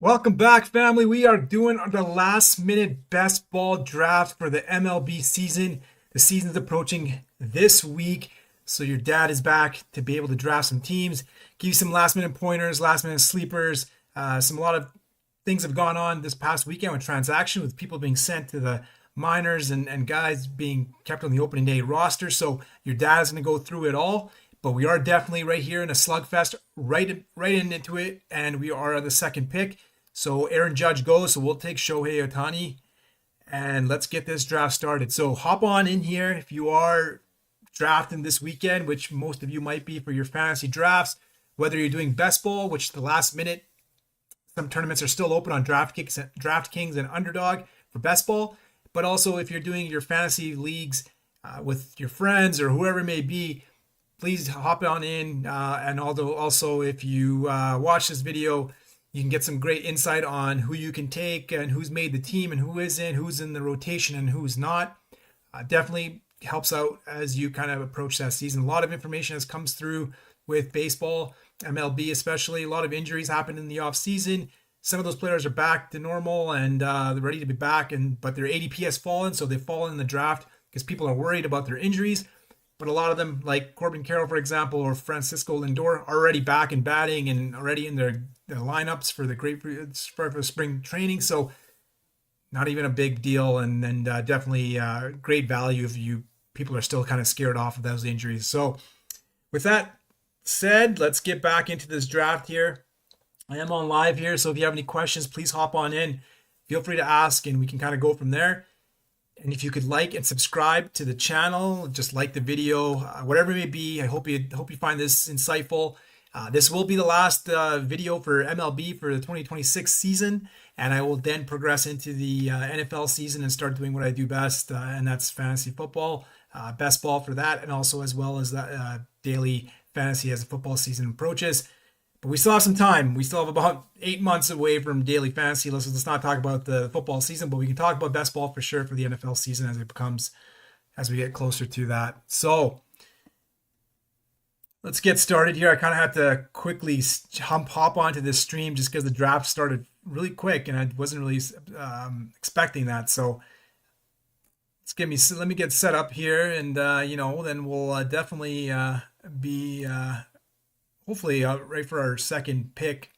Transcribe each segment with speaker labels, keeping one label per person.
Speaker 1: Welcome back, family. We are doing the last minute best ball draft for the MLB season. The season's approaching this week, so your dad is back to be able to draft some teams, give you some last minute pointers, last minute sleepers. A lot of things have gone on this past weekend with transaction, with people being sent to the minors and guys being kept on the opening day roster. So your dad is going to go through it all. But we are definitely right here in a slugfest, right into it, and we are on the second pick. So Aaron Judge goes, so we'll take Shohei Ohtani, and let's get this draft started. So hop on in here if you are drafting this weekend, which most of you might be for your fantasy drafts, whether you're doing best ball, which the last minute, some tournaments are still open on DraftKings and Underdog for best ball, but also if you're doing your fantasy leagues with your friends or whoever it may be, please hop on in. And although also if you watch this video, you can get some great insight on who you can take and who's made the team and who isn't, who's in the rotation and who's not. Definitely helps out as you kind of approach that season. A lot of information has comes through with baseball, MLB especially. A lot of injuries happen in the off season. Some of those players are back to normal and they're ready to be back, but their ADP has fallen, so they've fallen in the draft because people are worried about their injuries. But a lot of them, like Corbin Carroll, for example, or Francisco Lindor, are already back and batting and already in their lineups for the spring training. So not even a big deal, and definitely great value if you people are still kind of scared off of those injuries. So with that said, let's get back into this draft here. I am on live here, so if you have any questions, please hop on in. Feel free to ask, and we can kind of go from there. And if you could like and subscribe to the channel, just like the video, whatever it may be, I hope you find this insightful. This will be the last video for MLB for the 2026 season, and I will then progress into the NFL season and start doing what I do best, and that's fantasy football, best ball for that, and also as well as daily fantasy as the football season approaches. But we still have some time. We still have about 8 months away from daily fantasy. Let's not talk about the football season, but we can talk about best ball for sure for the NFL season as we get closer to that. So let's get started here. I kind of had to quickly hop onto this stream just because the draft started really quick and I wasn't really expecting that. So let me get set up here, and then we'll definitely be hopefully right for our second pick.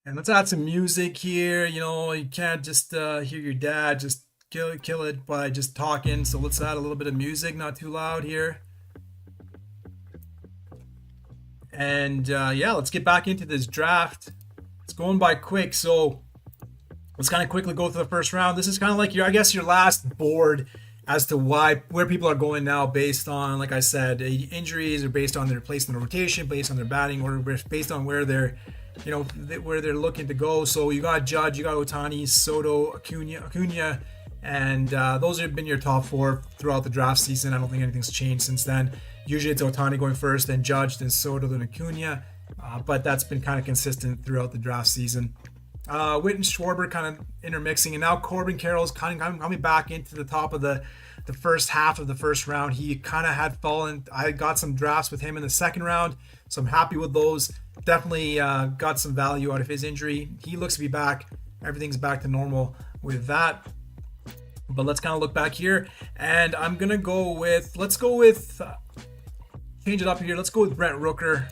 Speaker 1: And let's add some music here. You can't just hear your dad just kill it by just talking. So let's add a little bit of music, not too loud here. And yeah, let's get back into this draft. It's going by quick, so let's kind of quickly go through the first round. This is kind of like your last board as to where people are going now, based on, like I said, injuries, or based on their place in the rotation, based on their batting order, based on where they're looking to go. So you got Judge, you got Ohtani, Soto, Acuna, and those have been your top four throughout the draft season. I don't think anything's changed since then. Usually it's Ohtani going first, then Judge, then Soto, then Acuna, but that's been kind of consistent throughout the draft season. Witt and Schwarber kind of intermixing, and now Corbin Carroll's kind of coming back into the top of the first half of the first round. He kind of had fallen. I got some drafts with him in the second round, so I'm happy with those. Definitely got some value out of his injury. He looks to be back. Everything's back to normal with that. But let's kind of look back here, and I'm gonna change it up here. Let's go with Brent Rooker.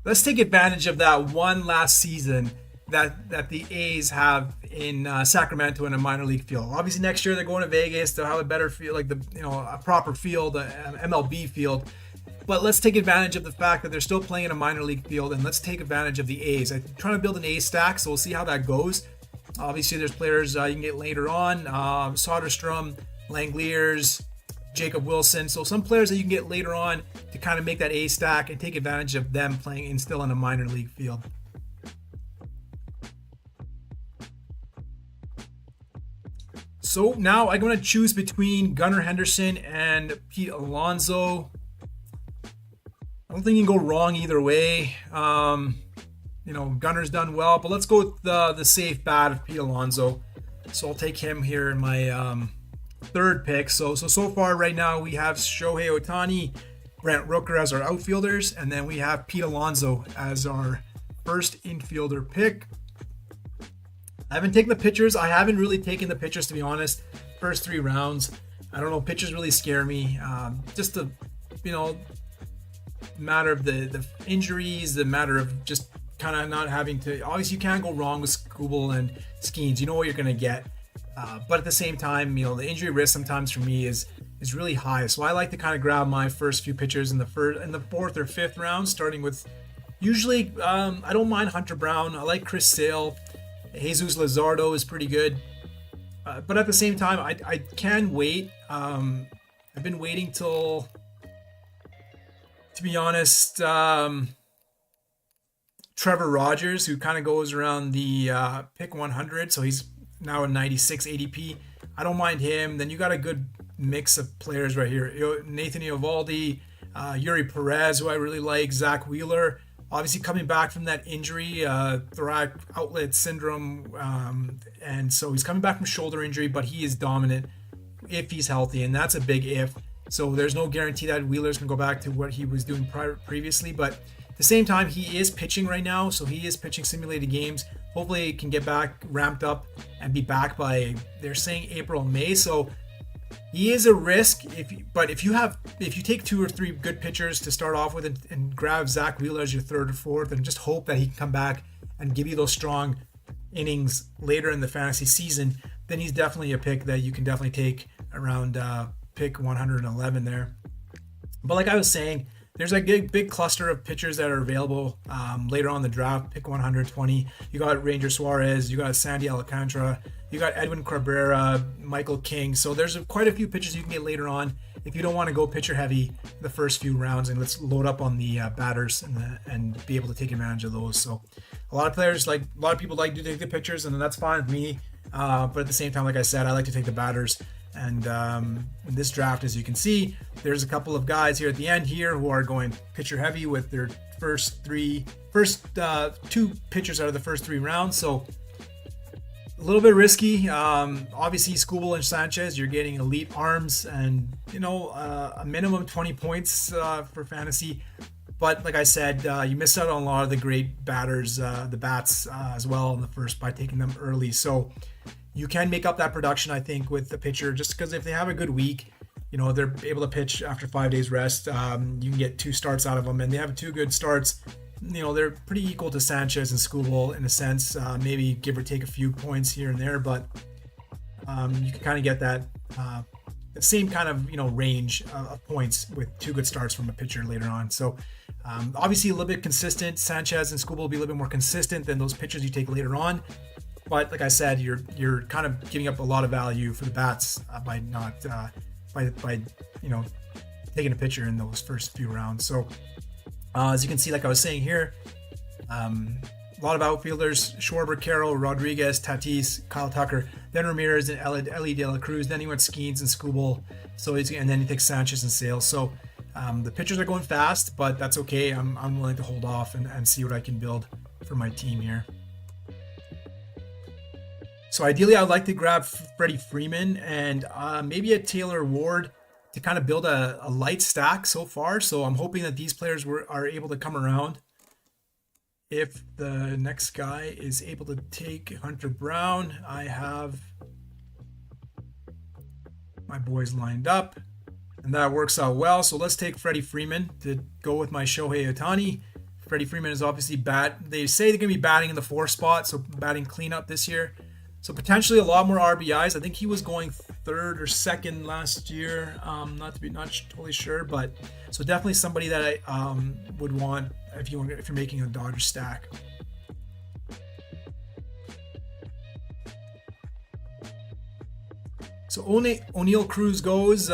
Speaker 1: Let's take advantage of that one last season that the A's have in Sacramento in a minor league field. Obviously next year they're going to Vegas. They'll have a better field, like a proper field, MLB field. But let's take advantage of the fact that they're still playing in a minor league field, and let's take advantage of the A's. I'm trying to build an A stack, so we'll see how that goes. Obviously there's players you can get later on, Soderstrom, Langeliers, Jacob Wilson. So some players that you can get later on to kind of make that A stack and take advantage of them playing and still in a minor league field. So now I'm going to choose between Gunnar Henderson and Pete Alonso. I don't think you can go wrong either way. Gunner's done well, but let's go with the safe bet of Pete Alonso. So I'll take him here in my third pick. So far right now we have Shohei Ohtani, Brent Rooker as our outfielders, and then we have Pete Alonso as our first infielder pick. I haven't taken the pitchers. I haven't really taken the pitchers, to be honest. First 3 rounds, I don't know. Pitchers really scare me. Just the, matter of the injuries, the matter of just kind of not having to. Obviously, you can't go wrong with Skubal and Skeens. You know what you're gonna get. But at the same time, the injury risk sometimes for me is really high. So I like to kind of grab my first few pitchers in the 4th or 5th round, starting with usually I don't mind Hunter Brown. I like Chris Sale. Jesus Luzardo is pretty good. But at the same time, I can wait. I've been waiting till, to be honest, Trevor Rogers, who kind of goes around the pick 100. So he's now a 96 ADP. I don't mind him. Then you got a good mix of players right here. Nathan Eovaldi, Yuri Perez, who I really like, Zach Wheeler, obviously coming back from that injury, thoracic outlet syndrome, and so he's coming back from shoulder injury, but he is dominant if he's healthy, and that's a big if. So there's no guarantee that Wheeler's can go back to what he was doing previously, but at the same time, he is pitching right now, so he is pitching simulated games. Hopefully he can get back ramped up and be back by, they're saying, April, May. So he is a risk, but if you take 2 or 3 good pitchers to start off with and grab Zach Wheeler as your 3rd or 4th and just hope that he can come back and give you those strong innings later in the fantasy season, then he's definitely a pick that you can definitely take around pick 111 there. But like I was saying, there's a big cluster of pitchers that are available later on in the draft, pick 120. You got Ranger Suarez, you got Sandy Alcantara, you got Edwin Cabrera, Michael King. So there's quite a few pitchers you can get later on if you don't want to go pitcher heavy the first few rounds, and let's load up on the batters and be able to take advantage of those. So a lot of people like to take the pitchers, and that's fine with me. But at the same time, like I said, I like to take the batters. And in this draft, as you can see, there's a couple of guys here at the end here who are going pitcher heavy with their first 2 pitchers out of the first 3 rounds. So a little bit risky. Obviously, Skubal and Sanchez, you're getting elite arms and, a minimum 20 points for fantasy. But like I said, you missed out on a lot of the great batters, the bats as well in the first by taking them early. So you can make up that production, I think, with the pitcher, just because if they have a good week, they're able to pitch after 5 days rest. You can get 2 starts out of them, and they have 2 good starts. They're pretty equal to Sanchez and Skubal in a sense, maybe give or take a few points here and there, but you can kind of get that same kind of range of points with 2 good starts from a pitcher later on. So obviously a little bit consistent. Sanchez and Skubal will be a little bit more consistent than those pitchers you take later on. But like I said, you're kind of giving up a lot of value for the bats by not by taking a pitcher in those first few rounds. So as you can see, like I was saying here, a lot of outfielders: Schwarber, Carroll, Rodriguez, Tatis, Kyle Tucker, then Ramirez and Ellie De La Cruz. Then he went Skeens and Skubal. And then he takes Sanchez and Sales. So the pitchers are going fast, but that's okay. I'm willing to hold off and see what I can build for my team here. So ideally, I'd like to grab Freddie Freeman and maybe a Taylor Ward to kind of build a light stack so far. So I'm hoping that these players are able to come around. If the next guy is able to take Hunter Brown, I have my boys lined up, and that works out well. So let's take Freddie Freeman to go with my Shohei Ohtani. Freddie Freeman is obviously they say they're going to be batting in the 4 spot, so batting cleanup this year. So potentially a lot more RBIs. I think he was going 3rd or 2nd last year. Not totally sure, but so definitely somebody that I would want if you're making a Dodger stack. So O'Neal Cruz goes.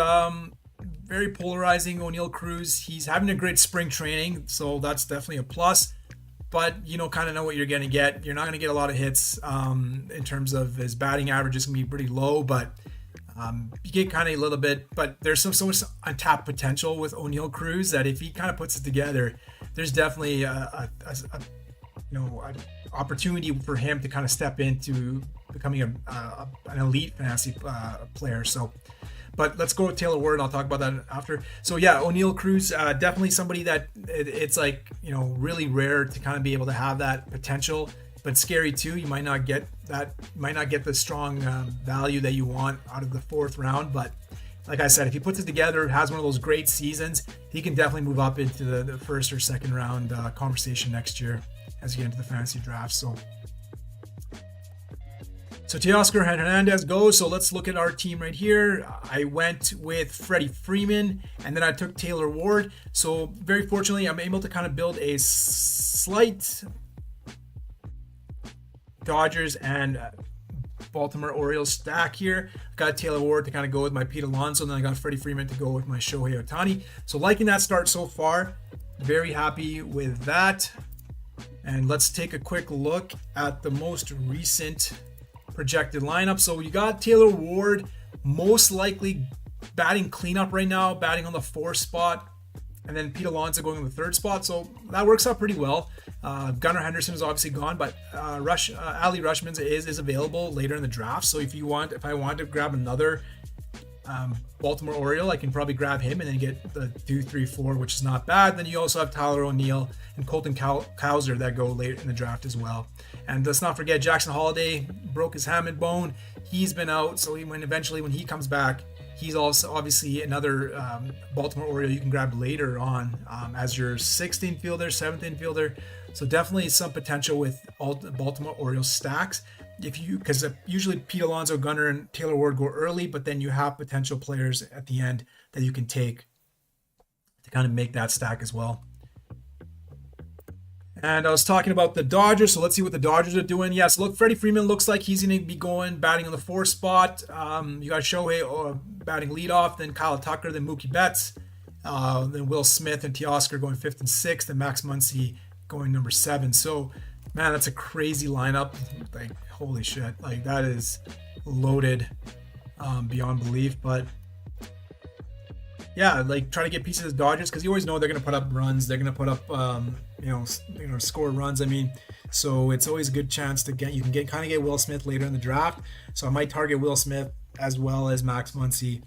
Speaker 1: Very polarizing. O'Neal Cruz. He's having a great spring training, so that's definitely a plus. But kind of know what you're going to get. You're not going to get a lot of hits in terms of his batting average is going to be pretty low, but you get kind of a little bit. But there's so much untapped potential with O'Neal Cruz that if he kind of puts it together, there's definitely an opportunity for him to kind of step into becoming an elite fantasy player. So, But let's go with Taylor Ward. I'll talk about that after. So yeah, O'Neal Cruz, definitely somebody that it's like, really rare to kind of be able to have that potential, but scary too. You might not get that, the strong value that you want out of the 4th round. But like I said, if he puts it together, has one of those great seasons, he can definitely move up into the 1st or 2nd round conversation next year as you get into the fantasy draft. So Teoscar Hernandez goes. So let's look at our team right here. I went with Freddie Freeman, and then I took Taylor Ward. So very fortunately, I'm able to kind of build a slight Dodgers and Baltimore Orioles stack here. I've got Taylor Ward to kind of go with my Pete Alonso, and then I got Freddie Freeman to go with my Shohei Ohtani. So liking that start so far. Very happy with that. And let's take a quick look at the most recent projected lineup. So you got Taylor Ward most likely batting cleanup right now, batting on the 4th spot, and then Pete Alonso going on the 3rd spot. So that works out pretty well. Gunnar Henderson is obviously gone, but Ali Rushman is available later in the draft. So if I want to grab another Baltimore Oriole, I can probably grab him and then get the 2, 3, 4, which is not bad. Then you also have Tyler O'Neill and Colton Cowser that go late in the draft as well. And let's not forget Jackson Holliday broke his hamate bone. He's been out, so when he comes back, he's also obviously another Baltimore Oriole you can grab later on as your 6th infielder, 7th infielder. So definitely some potential with all the Baltimore Orioles stacks. Because usually Pete Alonso, Gunnar, and Taylor Ward go early, but then you have potential players at the end that you can take to kind of make that stack as well. And I was talking about the Dodgers, so let's see what the Dodgers are doing. Yes, look, Freddie Freeman looks like he's going to be batting on the 4th spot. You got Shohei batting leadoff, then Kyle Tucker, then Mookie Betts, then Will Smith and Teoscar going 5th and 6th, and Max Muncy going number 7. So, man, that's a crazy lineup. Like, holy shit. Like, that is loaded beyond belief. But yeah, like, try to get pieces of the Dodgers because you always know they're going to put up runs. They're going to put up, score runs. I mean, so it's always a good chance to get Will Smith later in the draft. So I might target Will Smith as well as Max Muncy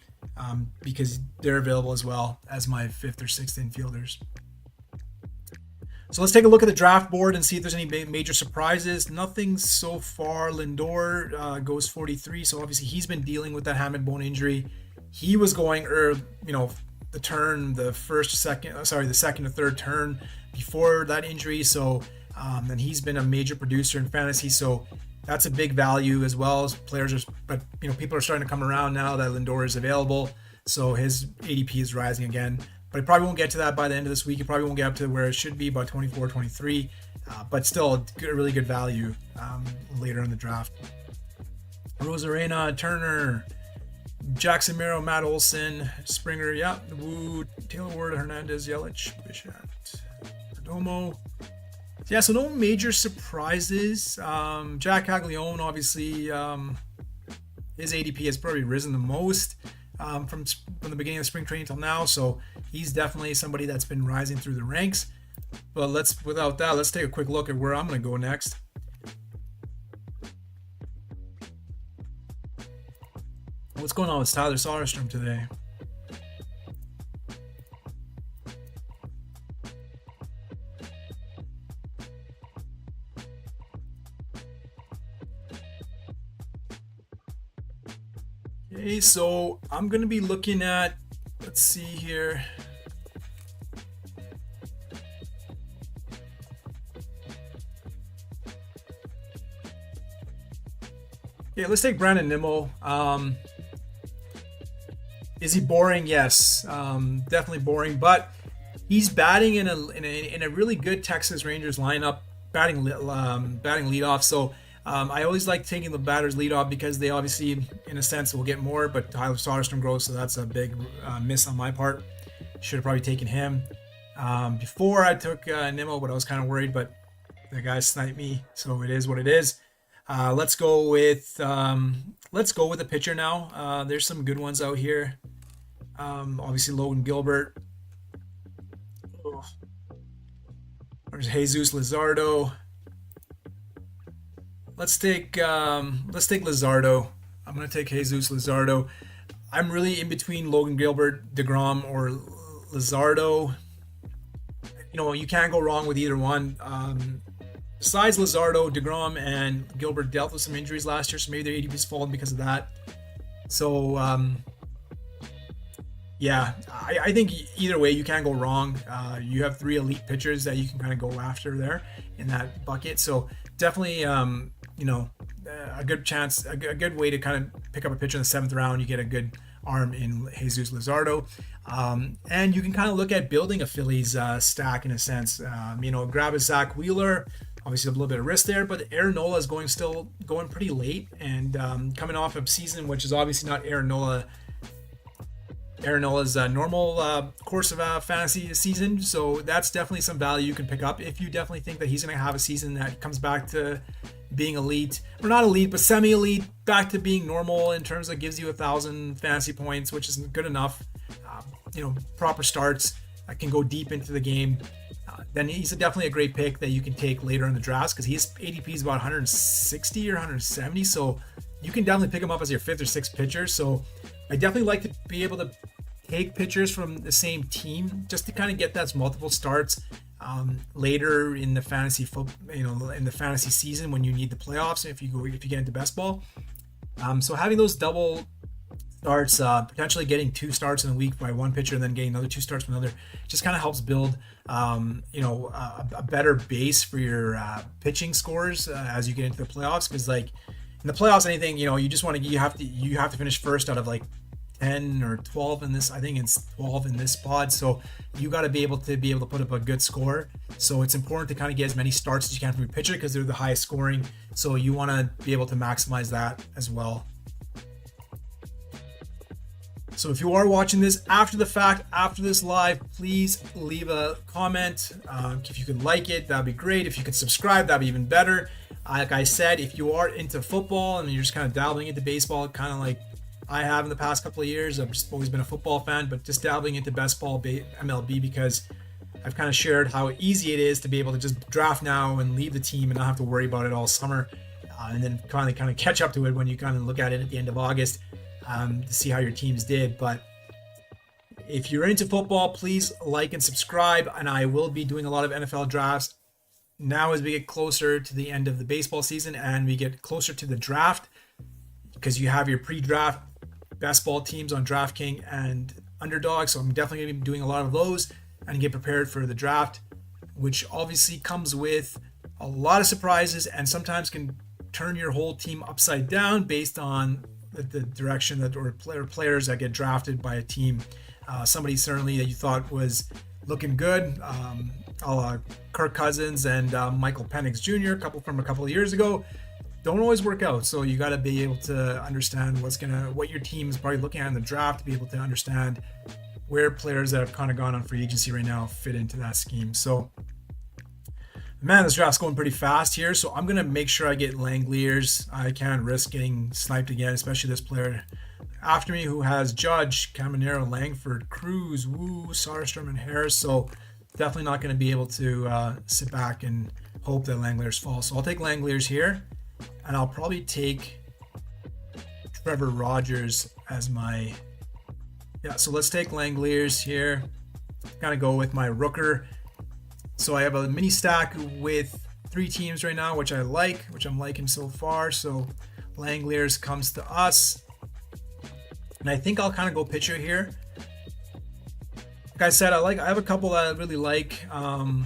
Speaker 1: because they're available as well as my 5th or 6th infielders. So let's take a look at the draft board and see if there's any major surprises. Nothing so far. Lindor goes 43, so obviously he's been dealing with that hamate bone injury. He was going, the second or third turn before that injury. So then he's been a major producer in fantasy. So that's a big value as well as players but people are starting to come around now that Lindor is available. So his ADP is rising again. But it probably won't get to that by the end of this week. It probably won't get up to where it should be by 24, 23. But still a really good value later in the draft. Rosarena, Turner, Jackson Merrill, Matt Olson, Springer, Wood, Taylor Ward, Hernandez, Yelich, Bichette, Perdomo. Yeah, so no major surprises. Jack Caglione, obviously, his ADP has probably risen the most from the beginning of spring training till now. So he's definitely somebody that's been rising through the ranks. But let's take a quick look at where I'm going to go next. What's going on with Tyler Soderstrom today? Okay, so I'm going to be looking at, let's see here. Okay, let's take Brandon Nimmo. Is he boring? Yes, definitely boring. But he's batting in a really good Texas Rangers lineup, batting leadoff. So I always like taking the batters leadoff because they obviously, in a sense, will get more. But Tyler Soderstrom grows, so that's a big miss on my part. Should have probably taken him before I took Nimmo, but I was kind of worried. But the guy sniped me, so it is what it is. Let's go with the pitcher now. There's some good ones out here. Obviously Logan Gilbert. There's Jesus Luzardo. Let's take Luzardo. I'm gonna take Jesus Luzardo. I'm really in between Logan Gilbert, DeGrom, or Luzardo. You can't go wrong with either one. Besides Luzardo, DeGrom, and Gilbert dealt with some injuries last year, so maybe their ADP's fallen because of that. So, yeah, I think either way, you can't go wrong. You have 3 elite pitchers that you can kind of go after there in that bucket. So definitely, a good chance, a good way to kind of pick up a pitcher in the 7th round. You get a good arm in Jesus Luzardo. And you can kind of look at building a Phillies stack in a sense. Grab a Zach Wheeler. Obviously, a little bit of risk there, but Aaron Nola is still going pretty late and coming off a season which is obviously not Aaron Nola's normal course of a fantasy season. So that's definitely some value you can pick up if you definitely think that he's going to have a season that comes back to being elite, or not elite, but semi-elite, back to being normal in terms of gives you 1,000 fantasy points, which is good enough. Proper starts, can go deep into the game. Then he's definitely a great pick that you can take later in the drafts because his ADP is about 160 or 170. So you can definitely pick him up as your 5th or 6th pitcher. So I definitely like to be able to take pitchers from the same team just to kind of get those multiple starts later in the fantasy in the fantasy season when you need the playoffs if you get into best ball. So having those double starts, potentially getting 2 starts in a week by one pitcher and then getting another 2 starts from another, just kind of helps build a better base for your pitching scores as you get into the playoffs. Because like in the playoffs, anything you have to finish first out of like 10 or 12 in this. I think it's 12 in this pod. So you got to be able to put up a good score. So it's important to kind of get as many starts as you can from your pitcher because they're the highest scoring. So you want to be able to maximize that as well. So if you are watching this after the fact, after this live, please leave a comment. If you could like it, that'd be great. If you could subscribe, that'd be even better. Like I said, if you are into football and you're just kind of dabbling into baseball, kind of like I have in the past couple of years, I've just always been a football fan, but just dabbling into best ball MLB because I've kind of shared how easy it is to be able to just draft now and leave the team and not have to worry about it all summer, and then kind of catch up to it when you kind of look at it at the end of August. To see how your teams did. But if you're into football, please like and subscribe, and I will be doing a lot of NFL drafts now as we get closer to the end of the baseball season and we get closer to the draft, because you have your pre-draft best ball teams on Draftkings and Underdog. So I'm definitely going to be doing a lot of those and get prepared for the draft, which obviously comes with a lot of surprises and sometimes can turn your whole team upside down based on the direction that or players that get drafted by a team. Somebody certainly that you thought was looking good, a la Kirk Cousins and Michael Penix Jr., a couple of years ago, don't always work out. So you got to be able to understand what your team is probably looking at in the draft to be able to understand where players that have kind of gone on free agency right now fit into that scheme. So man, this draft's going pretty fast here, so I'm going to make sure I get Langeliers. I can't risk getting sniped again, especially this player after me who has Judge, Caminero, Langford, Cruz, Wu, Soderstrom, and Harris. So definitely not going to be able to sit back and hope that Langeliers fall. So I'll take Langeliers here, and I'll probably take Trevor Rogers as my... Yeah, so let's take Langeliers here. Kind of go with my Rooker. So I have a mini stack with 3 teams right now, which I'm liking so far. So Langeliers comes to us. And I think I'll kind of go pitcher here. Like I said, I have a couple that I really like. I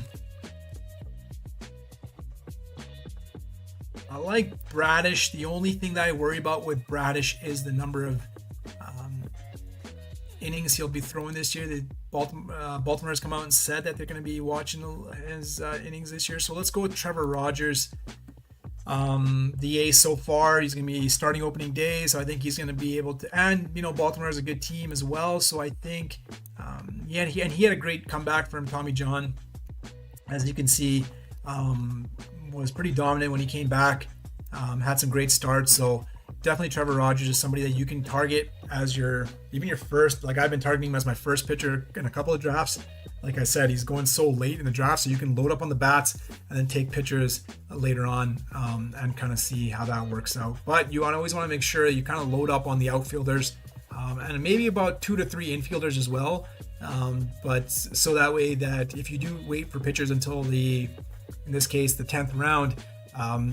Speaker 1: like Bradish. The only thing that I worry about with Bradish is the number of innings he'll be throwing this year. Baltimore has come out and said that they're going to be watching his innings this year. So let's go with Trevor Rogers. The ace so far. He's going to be starting opening day, so I think he's going to be able to. And Baltimore is a good team as well, so I think he had a great comeback from Tommy John, as you can see. Was pretty dominant when he came back. Had some great starts, so definitely Trevor Rogers is somebody that you can target as your first. Like I've been targeting him as my first pitcher in a couple of drafts. Like I said, he's going so late in the draft, so you can load up on the bats and then take pitchers later on and kind of see how that works out. But you always want to make sure that you kind of load up on the outfielders and maybe about 2 to 3 infielders as well. But so that way that if you do wait for pitchers until in this case, the 10th round,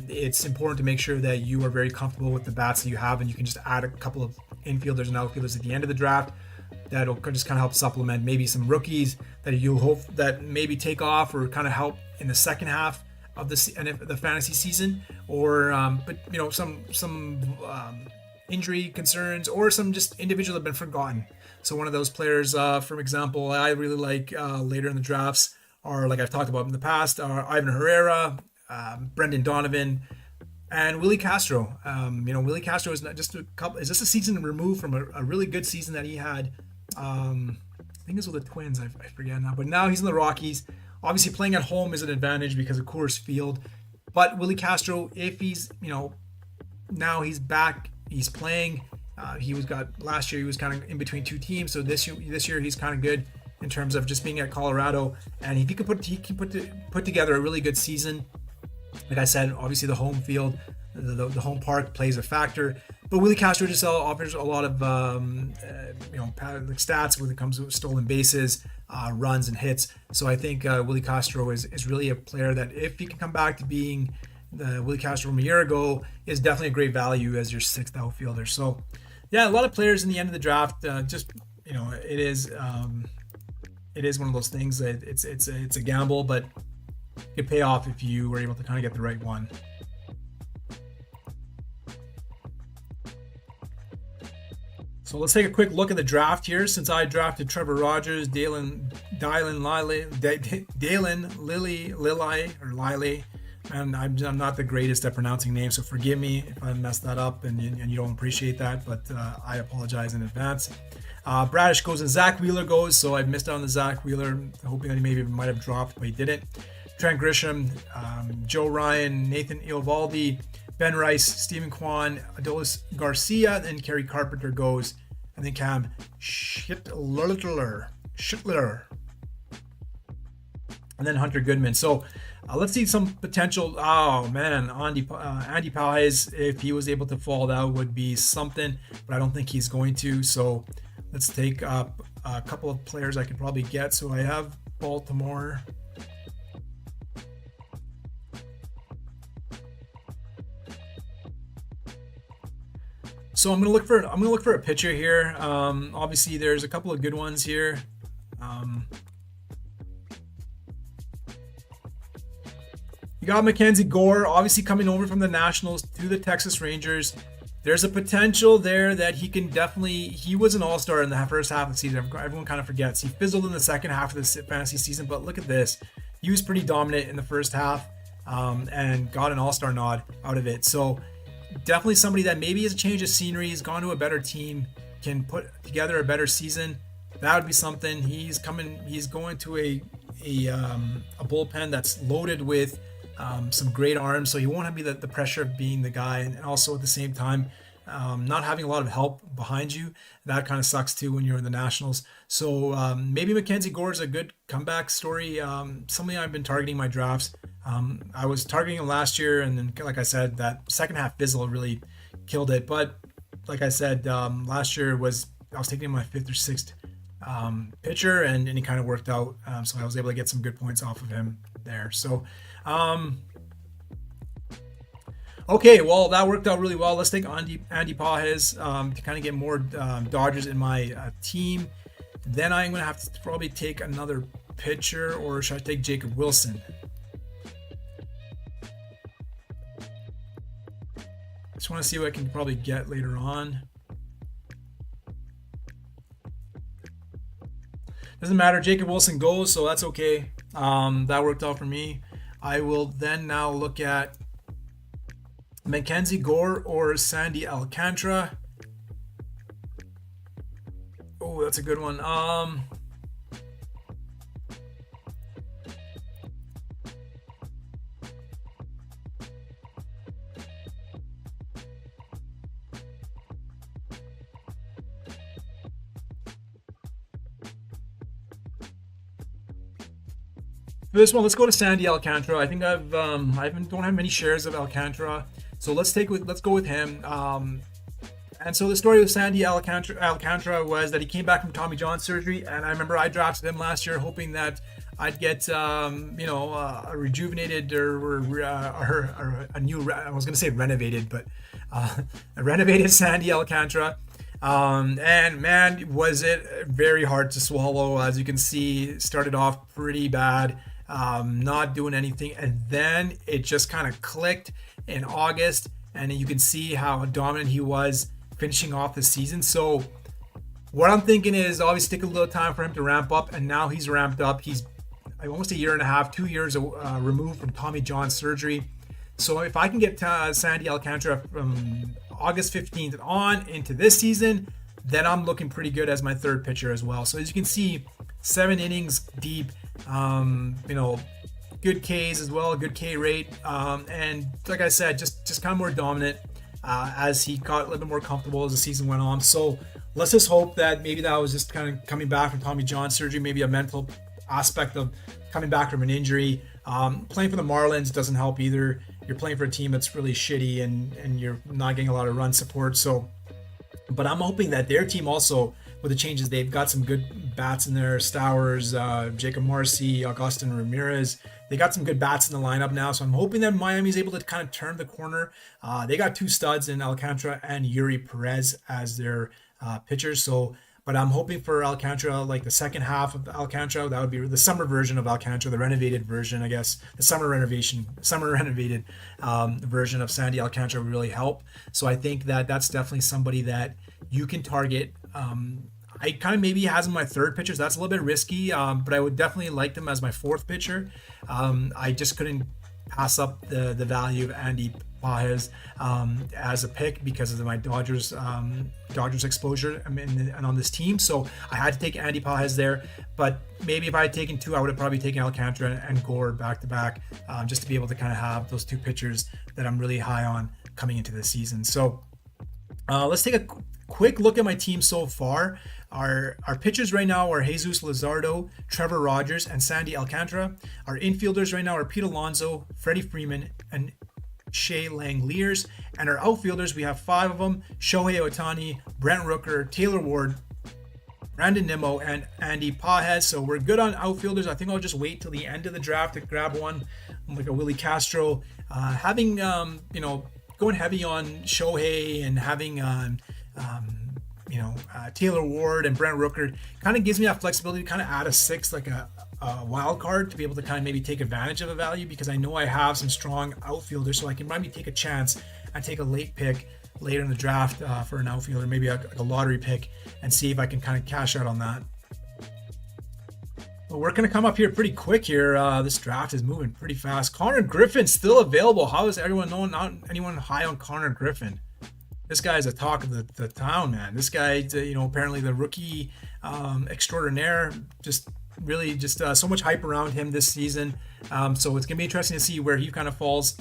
Speaker 1: it's important to make sure that you are very comfortable with the bats that you have, and you can just add a couple of infielders and outfielders at the end of the draft. That'll just kind of help supplement maybe some rookies that you hope that maybe take off or kind of help in the second half of the fantasy season, or but some injury concerns or some just individuals have been forgotten. So one of those players, for example, I really like later in the drafts are, like I've talked about in the past, are Ivan Herrera, Brendan Donovan, and Willie Castro. Willie Castro is just a season removed from a really good season that he had. I think it was with the Twins. I forget now, but now he's in the Rockies. Obviously, playing at home is an advantage because of Coors Field. But Willie Castro, if he's now he's back, he's playing. Last year he was kind of in between two teams, so this year he's kind of good in terms of just being at Colorado, and if he can put together a really good season. Like I said, obviously the home field, the home park plays a factor, but Willie Castro just offers a lot of stats when it comes to stolen bases, runs and hits. So I think Willie Castro is really a player that, if he can come back to being the Willie Castro from a year ago, is definitely a great value as your sixth outfielder. So yeah, a lot of players in the end of the draft. It is one of those things that it's a gamble, but it could pay off if you were able to kind of get the right one. So let's take a quick look at the draft here. Since I drafted Trevor Rogers, Dalen Lilly, and I'm not the greatest at pronouncing names, so forgive me if I messed that up and you don't appreciate that, but I apologize in advance. Bradish goes and Zach Wheeler goes, so I missed out on the Zach Wheeler, hoping that he maybe might have dropped, but he didn't. Trent Grisham, Joe Ryan, Nathan Eovaldi, Ben Rice, Stephen Kwan, Adolis Garcia, and Kerry Carpenter goes, and then Cam Schittler, and then Hunter Goodman. So let's see some potential. Oh man, Andy Paez, if he was able to fall, that would be something, but I don't think he's going to. So let's take up a couple of players I could probably get. So I have Baltimore. So I'm gonna look for a pitcher here. Obviously, there's a couple of good ones here. You got Mackenzie Gore, obviously coming over from the Nationals to the Texas Rangers. There's a potential there that he was an all-star in the first half of the season. Everyone kind of forgets. He fizzled in the second half of the fantasy season, but look at this. He was pretty dominant in the first half and got an all-star nod out of it. So definitely somebody that maybe has a change of scenery, has gone to a better team, can put together a better season. That would be something. He's going to a bullpen that's loaded with some great arms, so he won't have the pressure of being the guy, and also at the same time not having a lot of help behind you. That kind of sucks too when you're in the Nationals. So maybe Mackenzie Gore is a good comeback story. Something I've been targeting my drafts. I was targeting him last year, and then, like I said, that second half fizzle really killed it. But like I said, last year I was taking him my fifth or sixth pitcher, and he kind of worked out. So I was able to get some good points off of him there. So okay, well, that worked out really well. Let's take Andy Paez to kind of get more Dodgers in my team. Then I'm going to have to probably take another pitcher, or should I take Jacob Wilson? Just want to see what I can probably get later on. Doesn't matter. Jacob Wilson goes, so that's okay. That worked out for me. I will then now look at Mackenzie Gore or Sandy Alcantara. Oh, that's a good one. For this one, let's go to Sandy Alcantara. I think don't have many shares of Alcantara, so let's go with him. And so the story with Sandy Alcantara was that he came back from Tommy John surgery, and I remember I drafted him last year, hoping that I'd get a rejuvenated or a new. I was going to say renovated, but a renovated Sandy Alcantara. And man, was it very hard to swallow. As you can see, started off pretty bad, not doing anything, and then it just kind of clicked in August, and you can see how dominant he was finishing off the season. So what I'm thinking is obviously take a little time for him to ramp up, and now he's ramped up. He's almost a year and a half, 2 years removed from Tommy John surgery. So if I can get Sandy Alcantara from August 15th on into this season, then I'm looking pretty good as my third pitcher as well. So as you can see, 7 innings deep, good Ks as well, good K rate. And like I said, just kind of more dominant as he got a little bit more comfortable as the season went on. So let's just hope that maybe that was just kind of coming back from Tommy John surgery, maybe a mental aspect of coming back from an injury. Playing for the Marlins doesn't help either. You're playing for a team that's really shitty and you're not getting a lot of run support. So, but I'm hoping that their team also, with the changes, they've got some good bats in there. Stowers, Jacob Marcy, Augustin Ramirez. They got some good bats in the lineup now. So I'm hoping that Miami's able to kind of turn the corner. They got 2 studs in Alcantara and Yuri Perez as their pitchers. So, but I'm hoping for Alcantara, like the second half of Alcantara, that would be the summer version of Alcantara, the renovated version, I guess, the summer renovated version of Sandy Alcantara would really help. So I think that that's definitely somebody that you can target. I kind of maybe has him my third pitcher, so that's a little bit risky, but I would definitely like them as my fourth pitcher. I just couldn't pass up the value of Andy Pages as a pick because of my Dodgers exposure and on this team. So I had to take Andy Pages there, but maybe if I had taken 2, I would have probably taken Alcantara and Gore back to back, just to be able to kind of have those 2 pitchers that I'm really high on coming into the season. So let's take a quick look at my team so far. Our pitchers right now are Jesus Luzardo, Trevor Rogers, and Sandy Alcantara. Our infielders right now are Pete Alonso, Freddie Freeman, and Shea Langeliers. And our outfielders, we have 5 of them: Shohei Ohtani, Brent Rooker, Taylor Ward, Brandon Nimmo, and Andy Pages. So we're good on outfielders. I think I'll just wait till the end of the draft to grab one like a Willie Castro. Having going heavy on Shohei and having Taylor Ward and Brent Rooker kind of gives me that flexibility to kind of add a 6th, like a wild card, to be able to kind of maybe take advantage of a value, because I know I have some strong outfielders, so I can maybe take a chance and take a late pick later in the draft for an outfielder, maybe a lottery pick, and see if I can kind of cash out on that. Well, we're going to come up here pretty quick here. This draft is moving pretty fast. Connor Griffin still available. How is everyone knowing? Not anyone high on Connor Griffin. This guy is a talk of the town, man. This guy, apparently the rookie extraordinaire, just so much hype around him this season. So it's going to be interesting to see where he kind of falls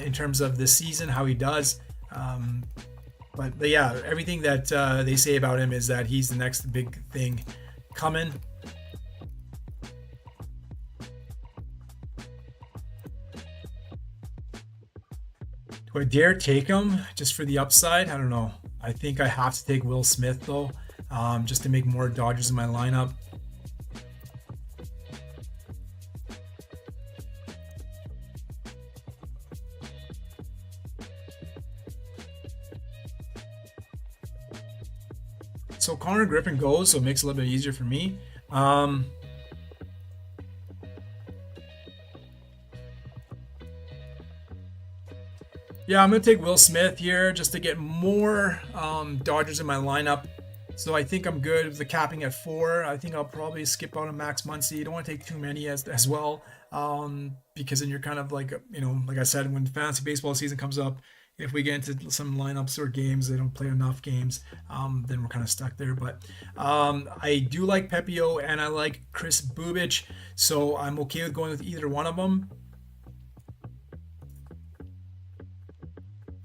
Speaker 1: in terms of this season, how he does. But yeah, everything that they say about him is that he's the next big thing coming. Do I dare take him just for the upside? I don't know. I think I have to take Will Smith though, just to make more Dodgers in my lineup. So Connor Griffin goes, so it makes it a little bit easier for me. Yeah, I'm going to take Will Smith here just to get more Dodgers in my lineup. So I think I'm good with the capping at 4. I think I'll probably skip out on Max Muncy. You don't want to take too many as well, because then you're kind of like, like I said, when fantasy baseball season comes up, if we get into some lineups or games, they don't play enough games, then we're kind of stuck there. But I do like Pepio and I like Chris Bubich, so I'm okay with going with either one of them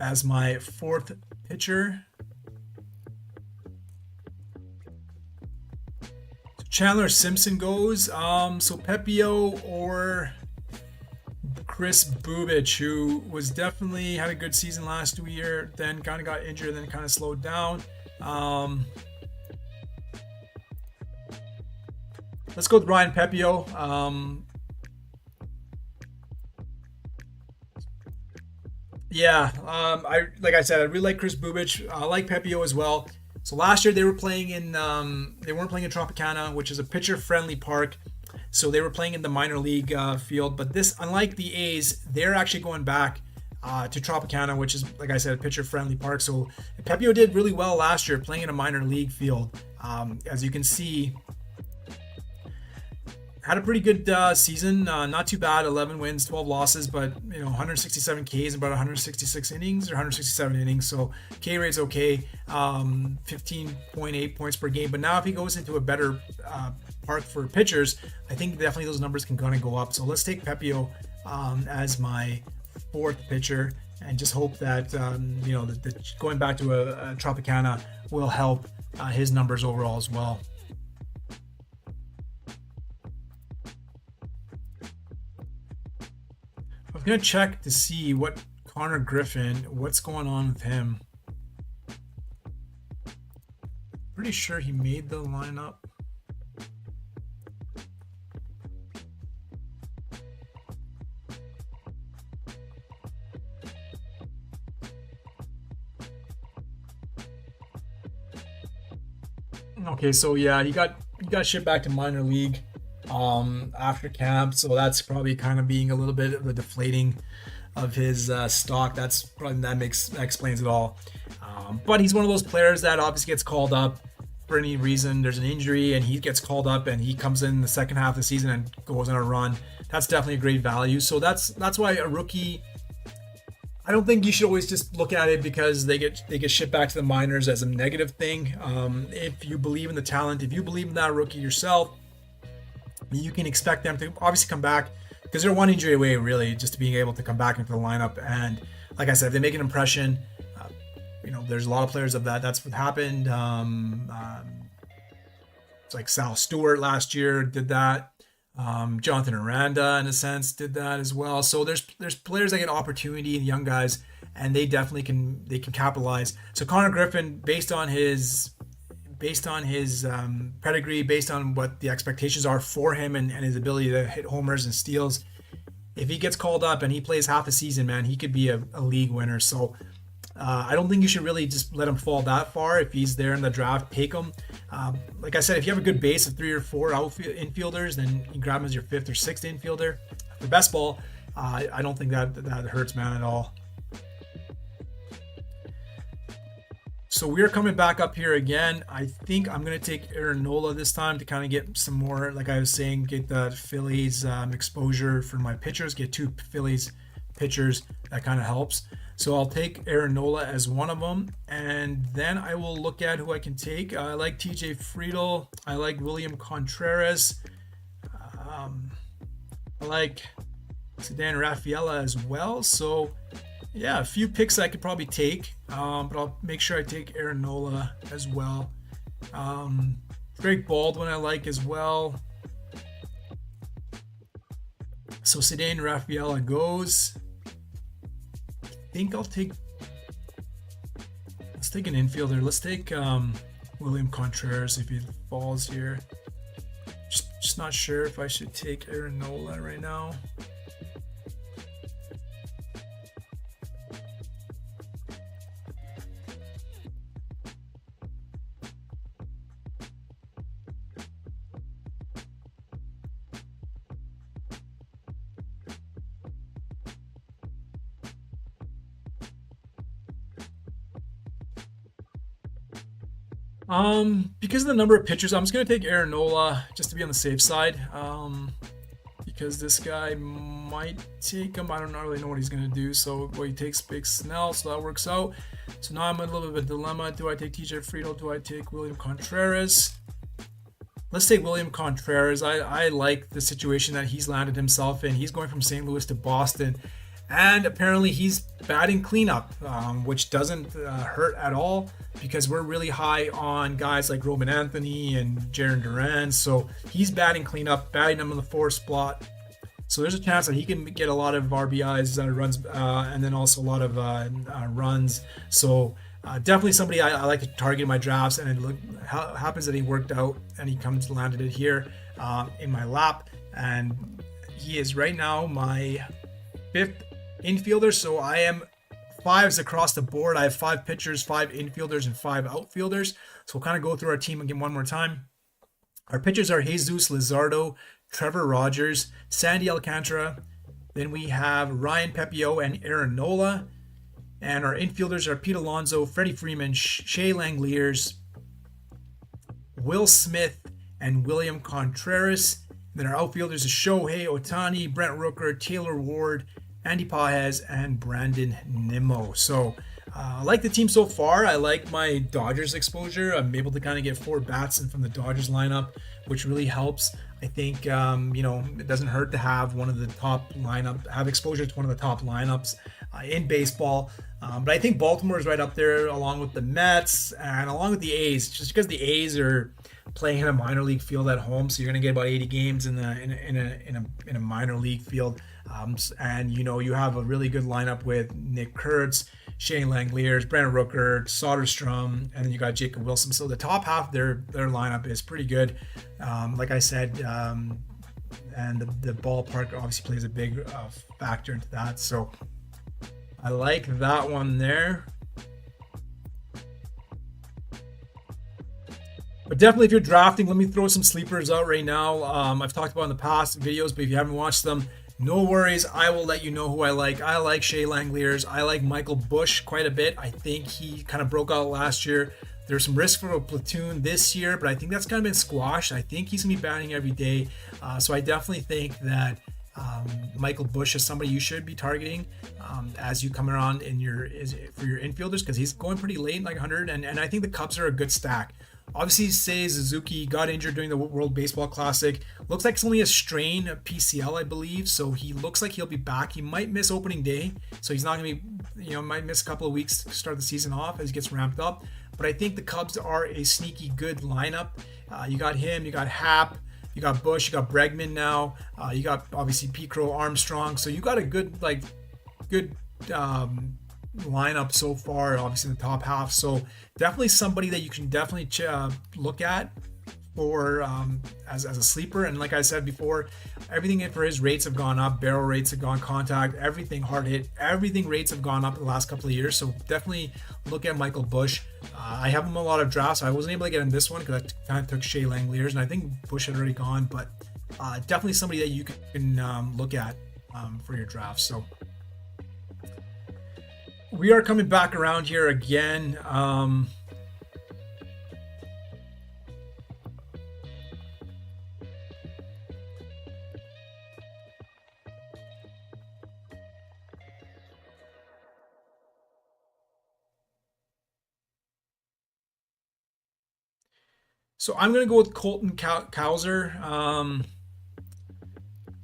Speaker 1: as my 4th pitcher. So Chandler Simpson goes. So Pepio or Chris Bubich, who was definitely had a good season last year, then kind of got injured, then kind of slowed down. Let's go with Ryan Pepio. Like I said, I really like Chris Bubich. I like Pepio as well. So last year they were playing in they weren't playing in Tropicana, which is a pitcher-friendly park. So they were playing in the minor league field. But this, unlike the A's, they're actually going back to Tropicana, which is, like I said, a pitcher-friendly park. So Pepio did really well last year playing in a minor league field. As you can see, had a pretty good season, not too bad, 11 wins, 12 losses, but 167 Ks and about 166 innings or 167 innings, so K rate's okay, 15.8 points per game. But now if he goes into a better park for pitchers, I think definitely those numbers can kind of go up. So let's take Pepio as my fourth pitcher and just hope that the going back to a Tropicana will help his numbers overall as well. I'm going to check to see what Connor Griffin, what's going on with him. Pretty sure he made the lineup. Okay, so yeah, he got shipped back to minor league after camp, so that's probably kind of being a little bit of the deflating of his stock. That explains it all. But he's one of those players that obviously gets called up for any reason. There's an injury and he gets called up and he comes in the second half of the season and goes on a run. That's definitely a great value. So that's why a rookie, I don't think you should always just look at it because they get shipped back to the minors as a negative thing. If you believe in the talent, if you believe in that rookie yourself, you can expect them to obviously come back because they're one injury away, really, just to being able to come back into the lineup. And like I said, if they make an impression, there's a lot of players of that. That's what happened. It's like Sal Stewart last year did that. Jonathan Aranda, in a sense, did that as well. So there's players that get opportunity and young guys, and they definitely can capitalize. So Connor Griffin, based on his pedigree, based on what the expectations are for him and his ability to hit homers and steals, if he gets called up and he plays half a season, man, he could be a league winner. So I don't think you should really just let him fall that far. If he's there in the draft, take him. Like I said, if you have a good base of 3 or 4 infielders, then you grab him as your 5th or 6th infielder. For best ball, I don't think that hurts, man, at all. So we're coming back up here again. I think I'm going to take Aaron Nola this time to kind of get some more, like I was saying, get the Phillies exposure for my pitchers, get 2 Phillies pitchers. That kind of helps. So I'll take Aaron Nola as one of them. And then I will look at who I can take. I like TJ Friedl. I like William Contreras. I like Sedan Rafaela as well. So yeah, a few picks I could probably take, but I'll make sure I take Aaron Nola as well. Greg Baldwin I like as well. So Sedan Rafaela goes. I think let's take an infielder. Let's take William Contreras if he falls here. Just not sure if I should take Aaron Nola right now. Because of the number of pitchers, I'm just going to take Aaron Nola just to be on the safe side. Because this guy might take him. I don't really know what he's going to do. So he takes Big Snell, so that works out. So now I'm in a little bit of a dilemma. Do I take TJ Friedl? Do I take William Contreras? Let's take William Contreras. I like the situation that he's landed himself in. He's going from St. Louis to Boston. And apparently he's batting cleanup, which doesn't hurt at all because we're really high on guys like Roman Anthony and Jarren Duran. So he's batting cleanup, batting him in the 4th spot. So there's a chance that he can get a lot of RBIs, runs, and then also a lot of runs. So definitely somebody I like to target in my drafts, and it happens that he worked out and he landed it here in my lap, and he is right now my 5th infielder. So I am 5s across the board. I have 5 pitchers, 5 infielders, and 5 outfielders. So we'll kind of go through our team again one more time. Our pitchers are Jesus Luzardo, Trevor Rogers, Sandy Alcantara. Then we have Ryan Pepio and Aaron Nola. And our infielders are Pete Alonso, Freddie Freeman, Shea Langeliers, Will Smith, and William Contreras. Then our outfielders are Shohei Ohtani, Brent Rooker, Taylor Ward, Andy Pages, and Brandon Nimmo. So I like the team so far. I like my Dodgers exposure. I'm able to kind of get 4 bats in from the Dodgers lineup, which really helps. I think, it doesn't hurt to have one of the top have exposure to one of the top lineups in baseball. But I think Baltimore is right up there along with the Mets and along with the A's, just because the A's are playing in a minor league field at home. So you're going to get about 80 games in a minor league field. And you have a really good lineup with Nick Kurtz, Shane Langeliers, Brandon Rooker, Soderstrom, and then you got Jacob Wilson. So the top half of their lineup is pretty good. Like I said, and the ballpark obviously plays a big factor into that. So I like that one there. But definitely, if you're drafting, let me throw some sleepers out right now. I've talked about in the past videos, but if you haven't watched them, no worries. I will let you know who I like. I like Shea Langeliers. I like Michael Busch quite a bit. I think he kind of broke out last year. There's some risk for a platoon this year, but I think that's kind of been squashed. I think he's going to be batting every day. So I definitely think that Michael Busch is somebody you should be targeting as you come around for your infielders, because he's going pretty late, like 100, and I think the Cubs are a good stack. Obviously, Seiya Suzuki got injured during the World Baseball Classic. Looks like it's only a strain, a PCL, I believe. So he looks like he'll be back. He might miss opening day, so he's not going to be, might miss a couple of weeks to start the season off as he gets ramped up. But I think the Cubs are a sneaky good lineup. You got him, you got Happ, you got Bush, you got Bregman now. You got obviously Pecro, Armstrong. So you got a good lineup so far, obviously in the top half. So definitely somebody that you can definitely look at for as a sleeper. And like I said before, everything for his rates have gone up. Barrel rates have gone, contact, everything, hard hit, everything rates have gone up in the last couple of years. So definitely look at Michael Busch. I have him in a lot of drafts. I wasn't able to get him this one because I kind of took Shea Langeliers, and I think Busch had already gone, but definitely somebody that you can look at for your drafts. So we are coming back around here again. So I'm going to go with Colton Cowser.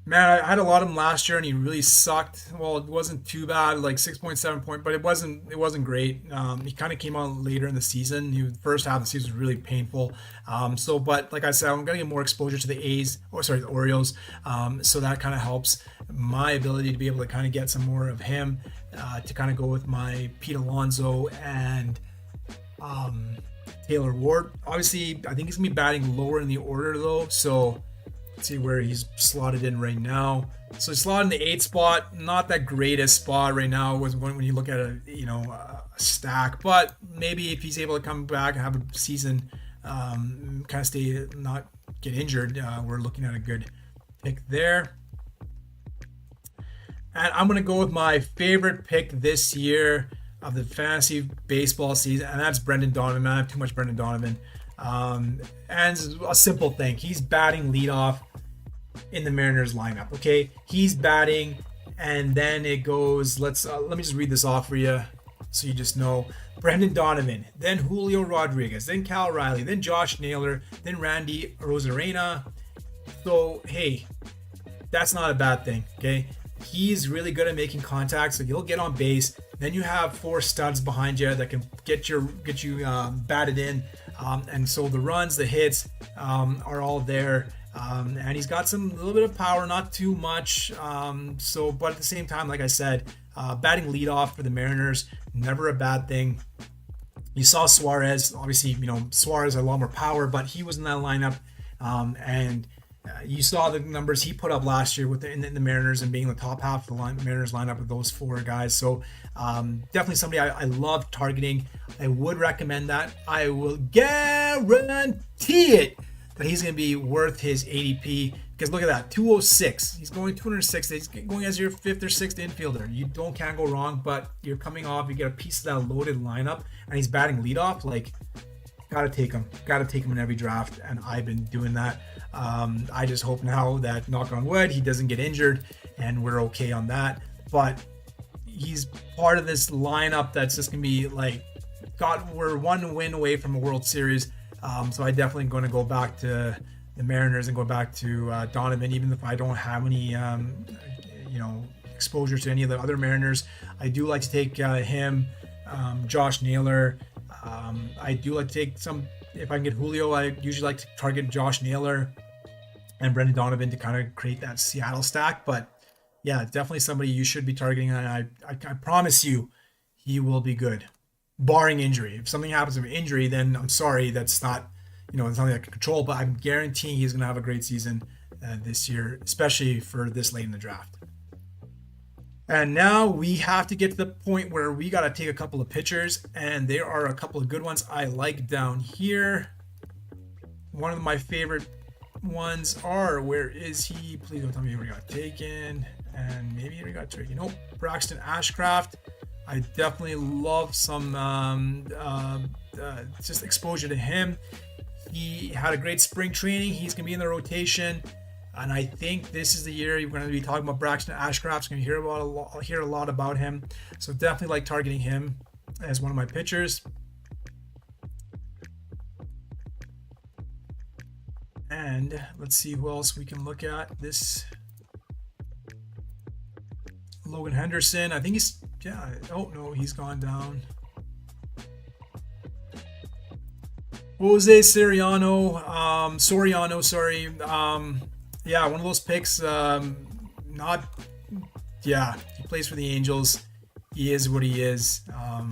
Speaker 1: Man, I had a lot of him last year, and he really sucked. Well, it wasn't too bad, like 6.7 point, but it wasn't great. He kind of came on later in the season. The first half of the season was really painful. But like I said, I'm gonna get more exposure to the Orioles. So that kind of helps my ability to be able to kind of get some more of him to kind of go with my Pete Alonso and Taylor Ward. Obviously, I think he's gonna be batting lower in the order though, so. Let's see where he's slotted in right now. So he's slotted in the 8th spot. Not that greatest spot right now when you look at a stack. But maybe if he's able to come back and have a season, kind of stay, not get injured, we're looking at a good pick there. And I'm going to go with my favorite pick this year of the fantasy baseball season, and that's Brendan Donovan. Man, I have too much Brendan Donovan. And a simple thing. He's batting leadoff in the Mariners lineup. Okay, he's batting, and then it goes. Let me just read this off for you, so you just know. Brendan Donovan, then Julio Rodriguez, then Cal Riley, then Josh Naylor, then Randy Rosarena. So hey, that's not a bad thing. Okay, he's really good at making contact, so he'll get on base. Then you have 4 studs behind you that can get you batted in. And so the runs, the hits are all there. And he's got some little bit of power, not too much. But at the same time, like I said, batting leadoff for the Mariners, never a bad thing. You saw Suarez, obviously, Suarez had a lot more power, but he was in that lineup. And you saw the numbers he put up last year in the Mariners and being the top half of the Mariners lineup with those 4 guys. So definitely somebody I love targeting. I would recommend that. I will guarantee it that he's going to be worth his ADP, because look at that, 206. He's going 206. He's going as your 5th or 6th infielder. You can't go wrong, but you're coming off, you get a piece of that loaded lineup, and he's batting leadoff. Like, gotta take him in every draft, and I've been doing that. I just hope now that, knock on wood, he doesn't get injured and we're okay on that. But he's part of this lineup that's just gonna be like, we're 1 win away from a World Series. So I definitely going to go back to the Mariners and go back to Donovan, even if I don't have any exposure to any of the other Mariners. I do like to take him, Josh Naylor. I do like to take some, if I can get Julio, I usually like to target Josh Naylor and Brendan Donovan to kind of create that Seattle stack. But yeah, definitely somebody you should be targeting, and I promise you he will be good, barring injury. If something happens with injury, then I'm sorry, that's not, it's something I can control, but I'm guaranteeing he's going to have a great season this year, especially for this late in the draft. And now we have to get to the point where we got to take a couple of pitchers, and there are a couple of good ones I like down here. One of my favorite ones are, where is he? Please don't tell me he already got taken, and maybe he already got traded. Nope, Braxton Ashcraft. I definitely love some just exposure to him. He had a great spring training. He's going to be in the rotation. And I think this is the year you're going to be talking about Braxton Ashcraft. Going to hear a lot about him. So definitely like targeting him as one of my pitchers. And let's see who else we can look at. This Logan Henderson. I think he's, oh no, he's gone down. Jose Soriano, sorry. One of those picks, he plays for the Angels. He is what he is. A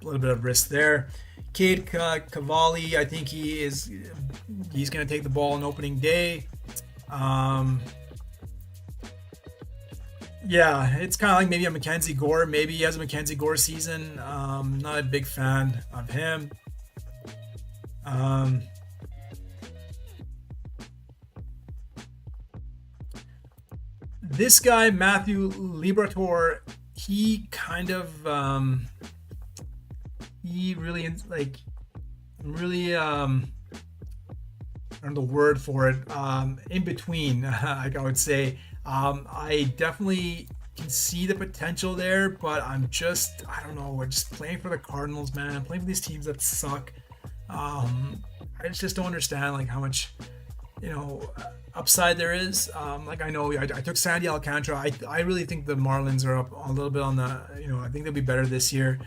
Speaker 1: little bit of risk there. Cade Cavalli, I think he's going to take the ball on opening day. It's kind of like maybe a Mackenzie Gore. Maybe he has a Mackenzie Gore season. Not a big fan of him. This guy, Matthew Liberatore, he kind of, he really, like, really, I don't know the word for it, in between, like I would say. I definitely can see the potential there, but I don't know, just playing for the Cardinals, man. I'm playing for these teams that suck. I just don't understand, like, how much, upside there is. Like, I know I took Sandy Alcantara. I really think the Marlins are up a little bit on the, I think they'll be better this year.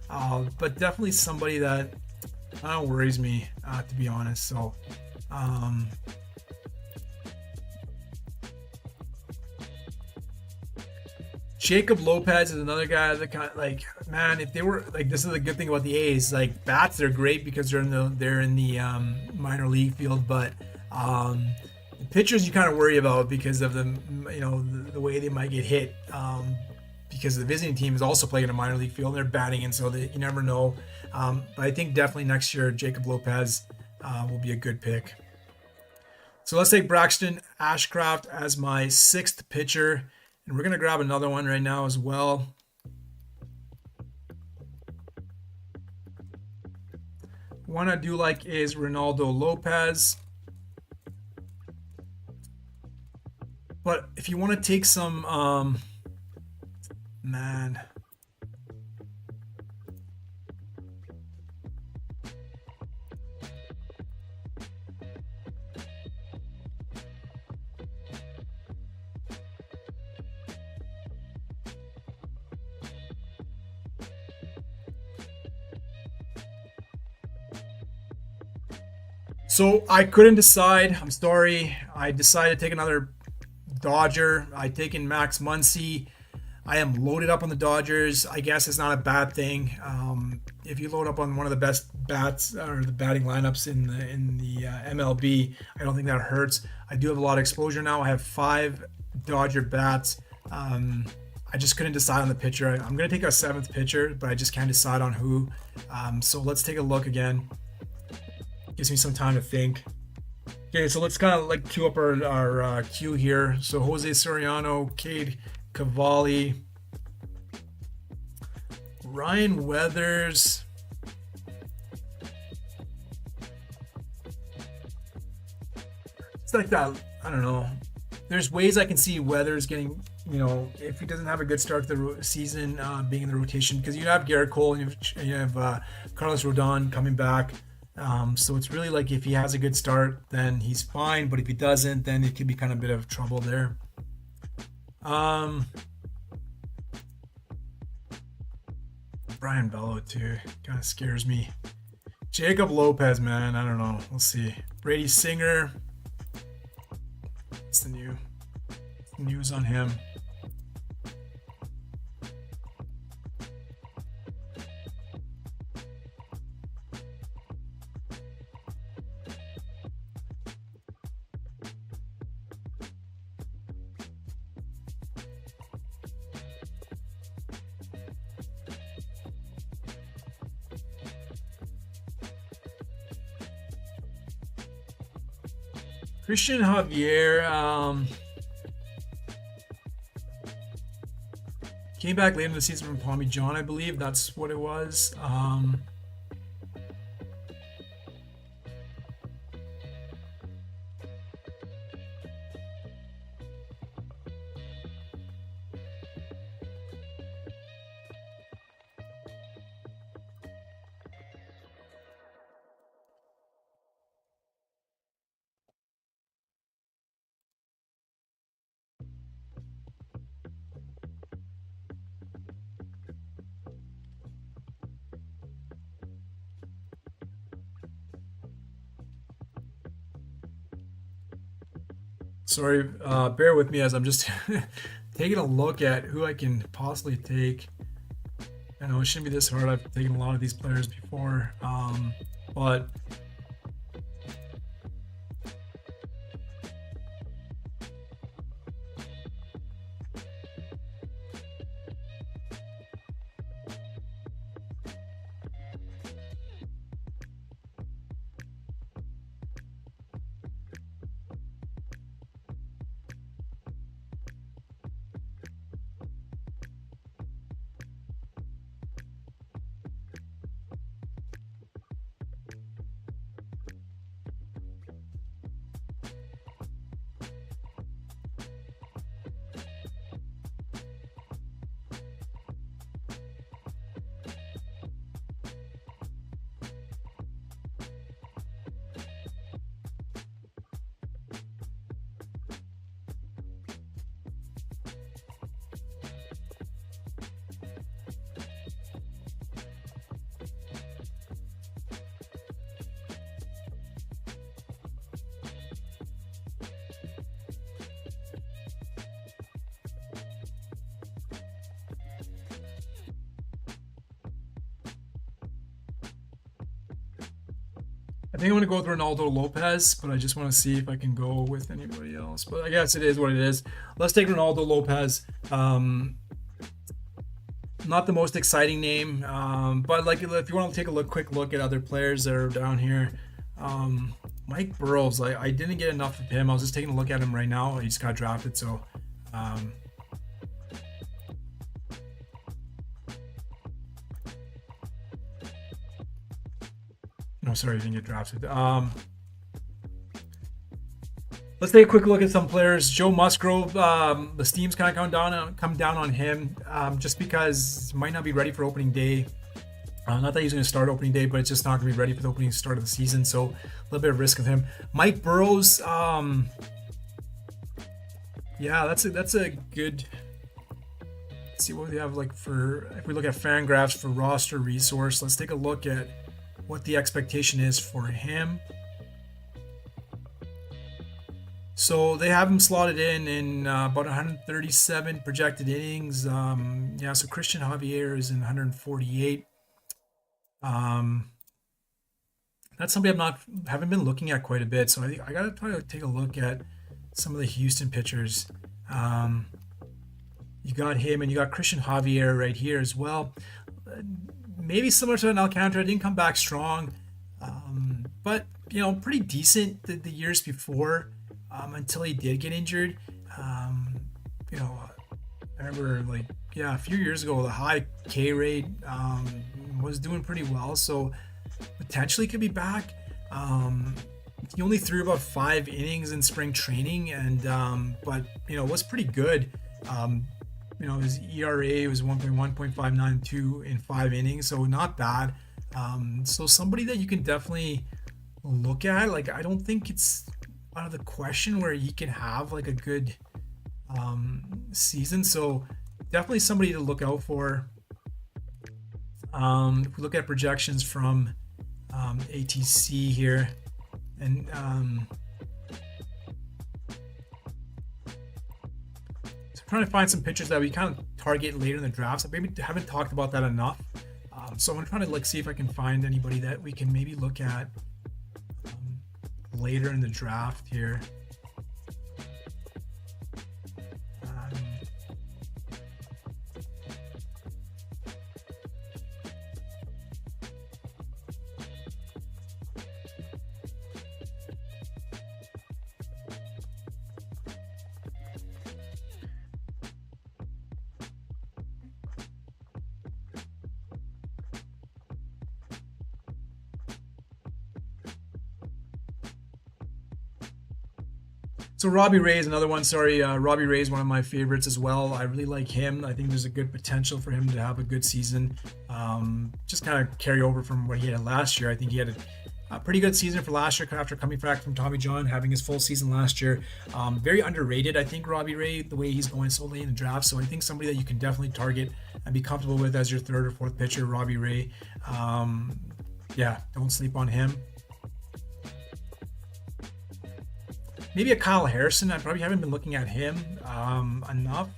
Speaker 1: But definitely somebody that worries me, to be honest. So, Jacob Lopez is another guy that kind of, like, man, if they were like, this is the good thing about the A's, like, bats, they're great because they're in the minor league field, but the pitchers you kind of worry about because of the way they might get hit, because the visiting team is also playing in a minor league field and they're batting, and so you never know. But I think definitely next year Jacob Lopez will be a good pick. So let's take Braxton Ashcraft as my 6th pitcher. And we're going to grab another one right now as well. One I do like is Ronaldo Lopez. But if you want to take some, man. So I couldn't decide. I'm sorry. I decided to take another Dodger. I taken Max Muncy. I am loaded up on the Dodgers. I guess it's not a bad thing. If you load up on one of the best bats or the batting lineups in the MLB, I don't think that hurts. I do have a lot of exposure now. I have 5 Dodger bats. I just couldn't decide on the pitcher. I'm gonna take a 7th pitcher, but I just can't decide on who. So let's take a look again. Gives me some time to think. Okay, so let's kind of like queue up our queue here. So Jose Soriano, Cade Cavalli, Ryan Weathers. It's like that. I don't know. There's ways I can see Weathers getting, if he doesn't have a good start to the season, being in the rotation, because you have Garrett Cole and you have Carlos Rodon coming back. So it's really like if he has a good start, then he's fine. But if he doesn't, then it could be kind of a bit of trouble there. Brian Bello too kind of scares me. Jacob Lopez, man, I don't know. We'll see. Brady Singer. What's the news on him? Christian Javier came back late in the season from Tommy John, I believe. That's what it was. Sorry, bear with me as I'm just taking a look at who I can possibly take. I know it shouldn't be this hard. I've taken a lot of these players before, but I think I'm going to go with Ronaldo Lopez, but I just want to see if I can go with anybody else. But I guess it is what it is. Let's take Ronaldo Lopez. Not the most exciting name, but like if you want to take a quick look at other players that are down here, Mike Burrows, I didn't get enough of him. I was just taking a look at him right now. He just got drafted, so no, sorry, he didn't get drafted. Let's take a quick look at some players. Joe Musgrove, the steam's kind of come down on him, just because he might not be ready for opening day. Not that he's going to start opening day, but it's just not going to be ready for the opening start of the season. So a little bit of risk of him. Mike Burrows, yeah, that's a good. Let's see what we have like for, if we look at Fangraphs for roster resource. Let's take a look at what the expectation is for him. So they have him slotted in about 137 projected innings. Yeah, so Christian Javier is in 148. Um, that's somebody haven't been looking at quite a bit. So I gotta try to take a look at some of the Houston pitchers. Um, you got him, and you got Christian Javier right here as well. Maybe similar to an Alcantara, didn't come back strong, but pretty decent the years before, until he did get injured. Um, I remember a few years ago the high K rate, was doing pretty well, so potentially could be back. He only threw about 5 innings in spring training, and but was pretty good. His ERA was 1.1.592 in 5 innings, so not bad. So somebody that you can definitely look at. I don't think it's out of the question where he can have a good season. So definitely somebody to look out for. If we look at projections from ATC here, and trying to find some pitchers that we kind of target later in the drafts. I maybe haven't talked about that enough. So I'm trying to see if I can find anybody that we can maybe look at later in the draft here. So Robbie Ray is another one. Sorry, Robbie Ray is one of my favorites as well. I really like him. I think there's a good potential for him to have a good season. Just kind of carry over from what he had last year. I think he had a pretty good season for last year after coming back from Tommy John, having his full season last year. Very underrated, I think, Robbie Ray, the way he's going so late in the draft. So I think somebody that you can definitely target and be comfortable with as your third or fourth pitcher, Robbie Ray. Yeah, don't sleep on him. Maybe a Kyle Harrison. I probably haven't been looking at him enough.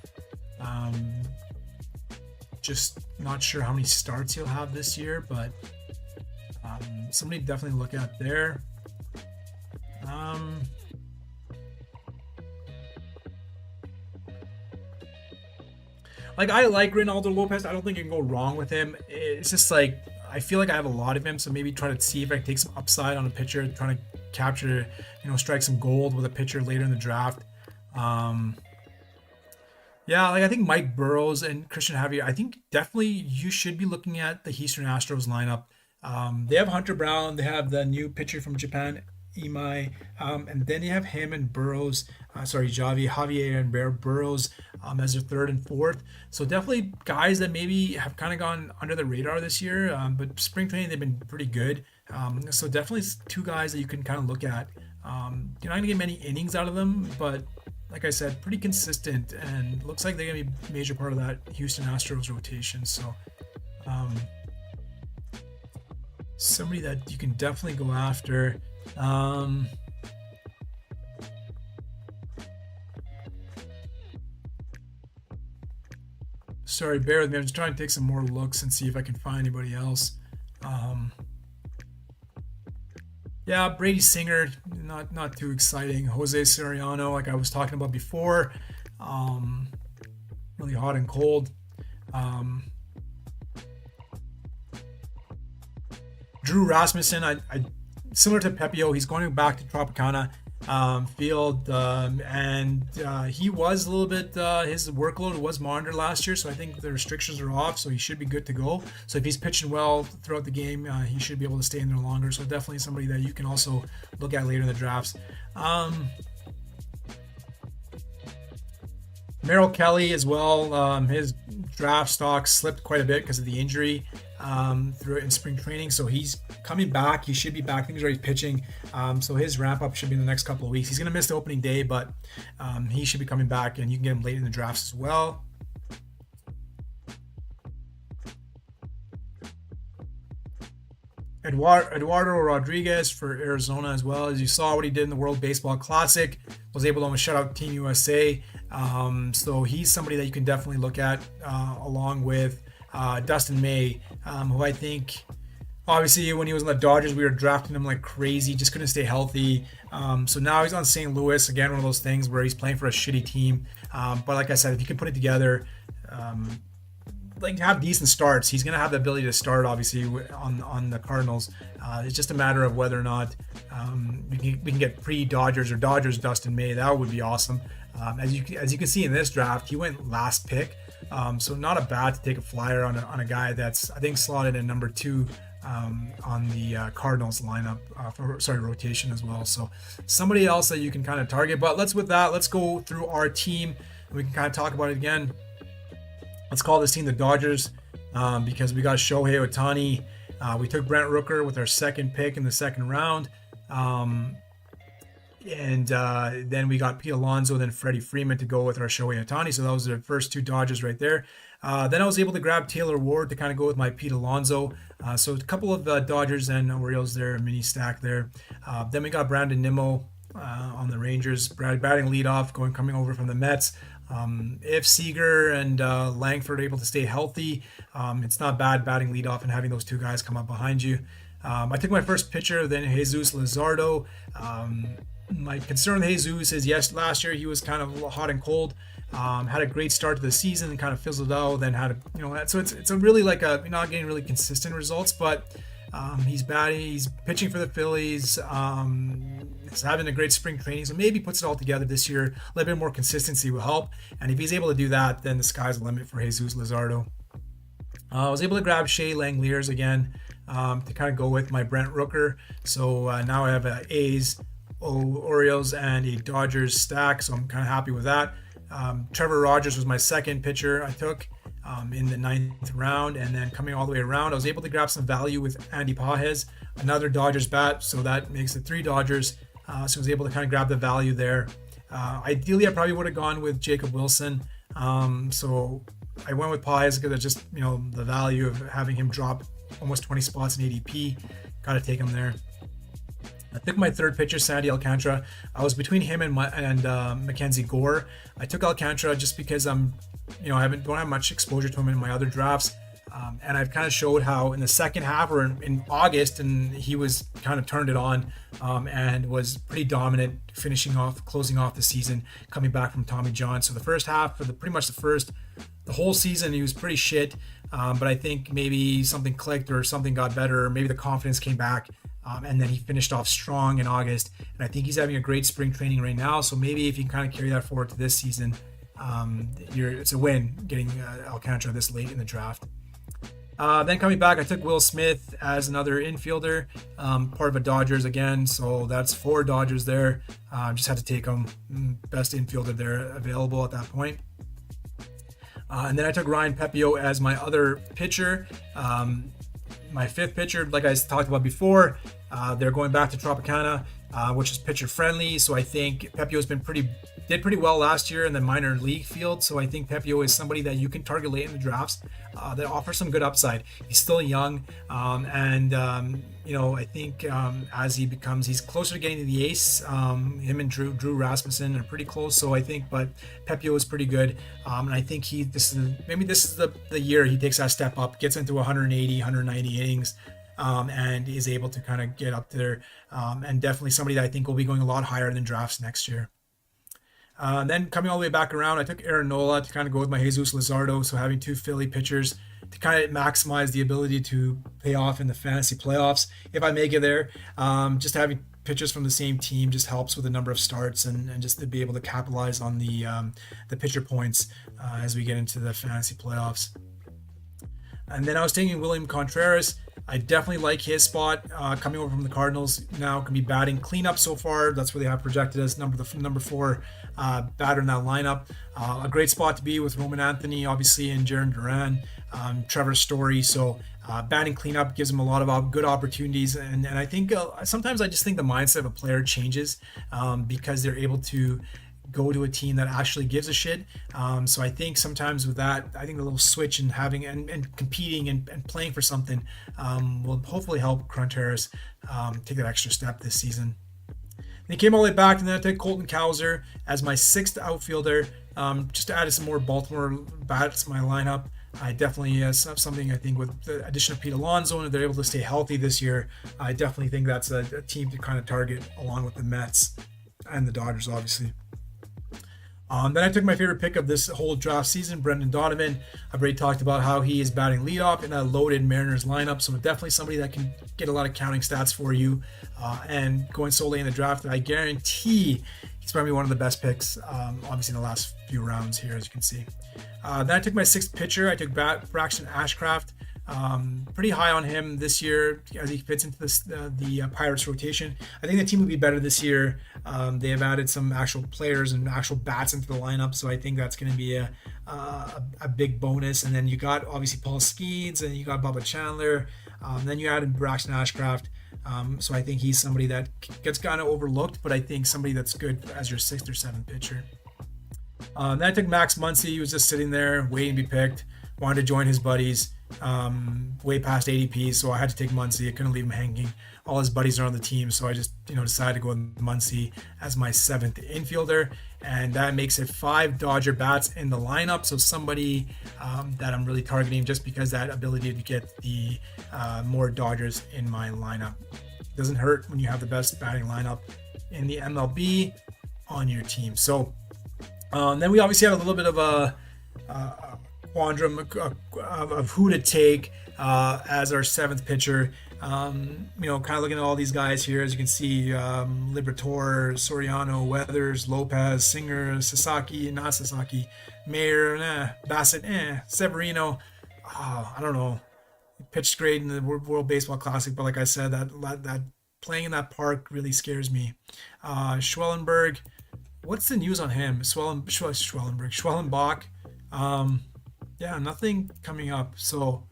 Speaker 1: Just not sure how many starts he'll have this year, but somebody to definitely look at there. I like Reynaldo Lopez. I don't think you can go wrong with him. It's just I feel like I have a lot of him, so maybe try to see if I can take some upside on a pitcher, trying to capture, strike some gold with a pitcher later in the draft. I think Mike Burrows and Christian Javier, I think definitely you should be looking at the Houston Astros lineup. They have Hunter Brown, they have the new pitcher from Japan, Imai, and then you have him and Burrows, Javier and Burrows as their third and fourth. So definitely guys that maybe have kind of gone under the radar this year, but spring training they've been pretty good. So definitely two guys that you can kind of look at. You're not going to get many innings out of them, but like I said, pretty consistent, and looks like they're going to be a major part of that Houston Astros rotation. So somebody that you can definitely go after. Sorry, bear with me. I'm just trying to take some more looks and see if I can find anybody else. Brady Singer, not too exciting. Jose Soriano, like I was talking about before, really hot and cold. Drew Rasmussen, I similar to Pepio, he's going back to Tropicana field, and he was a little bit, his workload was monitored last year, so I think the restrictions are off, so he should be good to go. So if he's pitching well throughout the game, he should be able to stay in there longer. So definitely somebody that you can also look at later in the drafts. Merrill Kelly as well. His draft stock slipped quite a bit because of the injury in spring training. So he's coming back. He should be back. I think he's already pitching. So his ramp up should be in the next couple of weeks. He's going to miss the opening day, but he should be coming back, and you can get him late in the drafts as well. Eduardo Rodriguez for Arizona as well. As you saw what he did in the World Baseball Classic, was able to almost shut out Team USA. So he's somebody that you can definitely look at along with Dustin May, who I think, obviously, when he was in the Dodgers, we were drafting him like crazy, just couldn't stay healthy. So now he's on St. Louis, again, one of those things where he's playing for a shitty team. But like I said, if he can put it together, like have decent starts, he's going to have the ability to start, obviously, on the Cardinals. It's just a matter of whether or not we can get pre-Dodgers or Dodgers Dustin May. That would be awesome. As you can see in this draft, he went last pick. So not a bad to take a flyer on a guy that's, I think, slotted in number 2 on the Cardinals lineup rotation as well. So somebody else that you can kind of target. But let's go through our team and we can kind of talk about it again. Let's call this team the Dodgers because we got Shohei Ohtani. We took Brent Rooker with our second pick in the second round. And then we got Pete Alonso, then Freddie Freeman to go with our Shohei Ohtani. So that was the first 2 Dodgers right there. Then I was able to grab Taylor Ward to kind of go with my Pete Alonso. So a couple of Dodgers and Orioles there, a mini stack there. Then we got Brandon Nimmo on the Rangers, batting leadoff, coming over from the Mets. If Seager and Langford are able to stay healthy, it's not bad batting leadoff and having those 2 guys come up behind you. I took my first pitcher, then Jesus Luzardo. My concern with Jesus is, yes, last year he was kind of hot and cold. Had a great start to the season and kind of fizzled out. Then so it's a really like you're not getting really consistent results, but he's batting, he's pitching for the Phillies. He's having a great spring training, so maybe puts it all together this year. A little bit more consistency will help, and if he's able to do that, then the sky's the limit for Jesus Luzardo. I was able to grab Shea Langeliers again to kind of go with my Brent Rooker. So now I have a A's, Orioles, and a Dodgers stack, so I'm kind of happy with that. Trevor Rogers was my second pitcher I took in the 9th round, and then coming all the way around, I was able to grab some value with Andy Pages, another Dodgers bat, so that makes it 3 Dodgers. So I was able to kind of grab the value there. Ideally, I probably would have gone with Jacob Wilson. So I went with Pages because it's just, the value of having him drop almost 20 spots in ADP. Got to take him there. I took my third pitcher, Sandy Alcantara. I was between him and Mackenzie Gore. I took Alcantara just because I don't have much exposure to him in my other drafts. And I've kind of showed how in the second half or in August, and he was kind of turned it on and was pretty dominant, closing off the season, coming back from Tommy John. So the first half, the whole season, he was pretty shit. But I think maybe something clicked or something got better, or maybe the confidence came back. And then he finished off strong in August. And I think he's having a great spring training right now. So maybe if you can kind of carry that forward to this season, it's a win getting Alcantara this late in the draft. Then coming back, I took Will Smith as another infielder, part of a Dodgers again. So that's 4 Dodgers there. Just had to take him, best infielder there available at that point. And then I took Ryan Pepio as my other pitcher. My 5th pitcher, like I talked about before, they're going back to Tropicana, which is pitcher friendly. So I think Pepio's did pretty well last year in the minor league field. So I think Pepio is somebody that you can target late in the drafts that offers some good upside. He's still young, and I think as he's closer to getting to the ace. Him and Drew Rasmussen are pretty close. So I think, but Pepio is pretty good, and I think this is the year he takes that step up, gets into 180, 190 innings. And is able to kind of get up there, and definitely somebody that I think will be going a lot higher than drafts next year. Then coming all the way back around, I took Aaron Nola to kind of go with my Jesus Luzardo, so having 2 Philly pitchers to kind of maximize the ability to pay off in the fantasy playoffs if I make it there. Just having pitchers from the same team just helps with the number of starts and just to be able to capitalize on the pitcher points as we get into the fantasy playoffs. And then I was taking William Contreras. I definitely like his spot coming over from the Cardinals. Now can be batting cleanup so far. That's where they have projected as number 4 batter in that lineup. A great spot to be with Roman Anthony, obviously, and Jarren Duran, Trevor Story. So batting cleanup gives him a lot of good opportunities. And I think sometimes I just think the mindset of a player changes because they're able to go to a team that actually gives a shit. So I think sometimes with that, I think the little switch and having and competing and playing for something will hopefully help Contreras take that extra step this season. They came all the way back, and then I took Colton Cowser as my 6th outfielder, just to add some more Baltimore bats to my lineup. I definitely have something, I think, with the addition of Pete Alonso, and if they're able to stay healthy this year, I definitely think that's a team to kind of target along with the Mets and the Dodgers, obviously. Then I took my favorite pick of this whole draft season, Brendan Donovan. I've already talked about how he is batting leadoff in a loaded Mariners lineup, so definitely somebody that can get a lot of counting stats for you. And going solely in the draft, I guarantee he's probably one of the best picks, obviously in the last few rounds here, as you can see. Then I took my 6th pitcher. I took Braxton Ashcraft. Pretty high on him this year as he fits into the Pirates rotation. I think the team will be better this year. They have added some actual players and actual bats into the lineup, so I think that's going to be a big bonus. And then you got obviously Paul Skeens, and you got Bubba Chandler. Then you added Braxton Ashcraft. So I think he's somebody that gets kind of overlooked, but I think somebody that's good as your 6th or 7th pitcher. Then I took Max Muncy. He was just sitting there waiting to be picked. Wanted to join his buddies. Way past ADP, so I had to take Muncy. I couldn't leave him hanging. All his buddies are on the team, so I just decided to go with Muncy as my 7th infielder, and that makes it 5 Dodger bats in the lineup. So somebody that I'm really targeting, just because that ability to get the more Dodgers in my lineup doesn't hurt when you have the best batting lineup in the MLB on your team. So then we obviously had a little bit of a quandrum of who to take as our 7th pitcher. Kind of looking at all these guys here, as you can see, Liberatore, Soriano, Weathers, Lopez, Singer, Sasaki, not Sasaki, Mayer, Bassett, Severino. I don't know. He pitched great in the World Baseball Classic, but like I said, that playing in that park really scares me. Schwellenberg, what's the news on him? Schwellenbach. Nothing coming up. So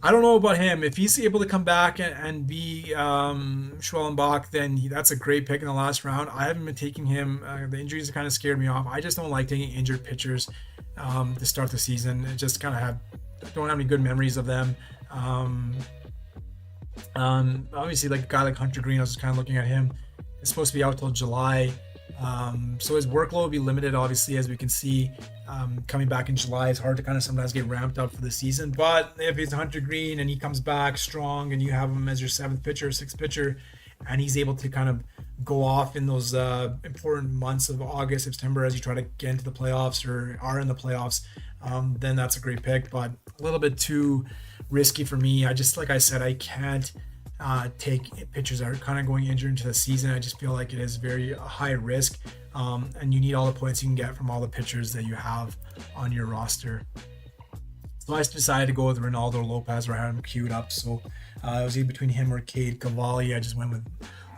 Speaker 1: I don't know about him. If he's able to come back and be Schwellenbach, then that's a great pick in the last round. I haven't been taking him. The injuries kind of scared me off. I just don't like taking injured pitchers to start the season. It just kind of don't have any good memories of them. Obviously, like a guy like Hunter Green, I was just kind of looking at him. It's supposed to be out till July. So his workload will be limited, obviously, as we can see. Coming back in July, it's hard to kind of sometimes get ramped up for the season. But if it's Hunter Green and he comes back strong and you have him as your 7th pitcher or 6th pitcher, and he's able to kind of go off in those important months of August, September, as you try to get into the playoffs or are in the playoffs, then that's a great pick. But a little bit too risky for me. Like I said, I can't take pitchers that are kind of going injured into the season. I just feel like it is very high risk, and you need all the points you can get from all the pitchers that you have on your roster. So I decided to go with Ronaldo Lopez, where I had him queued up. So it was either between him or Cade Cavalli. I just went with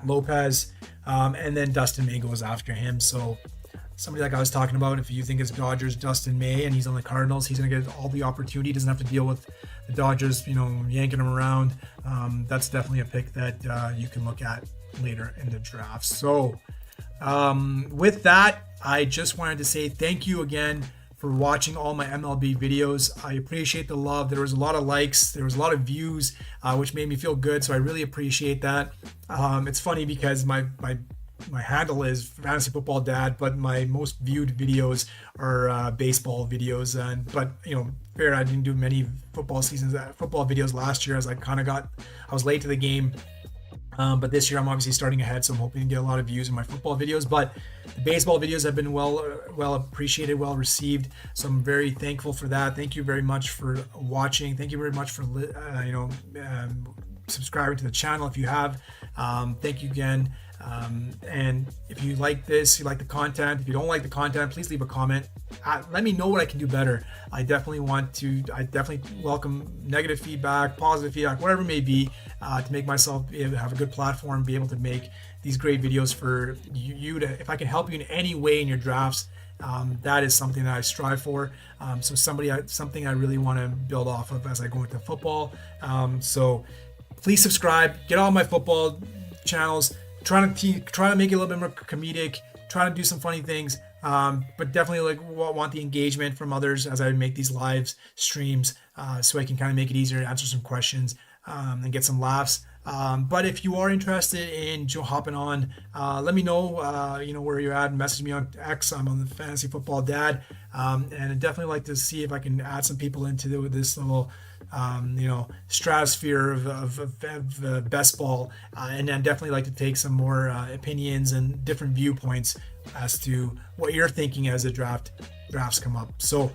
Speaker 1: Lopez, and then Dustin May goes after him. So somebody like I was talking about, if you think it's Dodgers, Dustin May, and he's on the Cardinals, he's going to get all the opportunity. He doesn't have to deal with the Dodgers, yanking him around. That's definitely a pick that you can look at later in the draft. So with that, I just wanted to say thank you again for watching all my MLB videos. I appreciate the love. There was a lot of likes. There was a lot of views, which made me feel good. So I really appreciate that. It's funny because my handle is Fantasy Football Dad, but my most viewed videos are baseball videos. But fair, I didn't do many football videos last year, as I was late to the game. But this year I'm obviously starting ahead, so I'm hoping to get a lot of views in my football videos. But the baseball videos have been well appreciated, well received. So I'm very thankful for that. Thank you very much for watching. Thank you very much for subscribing to the channel if you have. Thank you again. And if you like this, you like the content, if you don't like the content, please leave a comment. Let me know what I can do better. I definitely welcome negative feedback, positive feedback, whatever it may be, to make myself have a good platform, be able to make these great videos for you to, if I can help you in any way in your drafts, that is something that I strive for. So something I really want to build off of as I go into football. So please subscribe, get all my football channels. trying to make it a little bit more comedic, trying to do some funny things. But definitely want the engagement from others as I make these live streams, so I can kind of make it easier to answer some questions and get some laughs. But if you are interested in hopping on, let me know, where you're at, and message me on X. I'm on the Fantasy Football Dad, and I'd definitely like to see if I can add some people into this little, stratosphere of best ball, and I'd definitely like to take some more opinions and different viewpoints as to what you're thinking as the drafts come up. So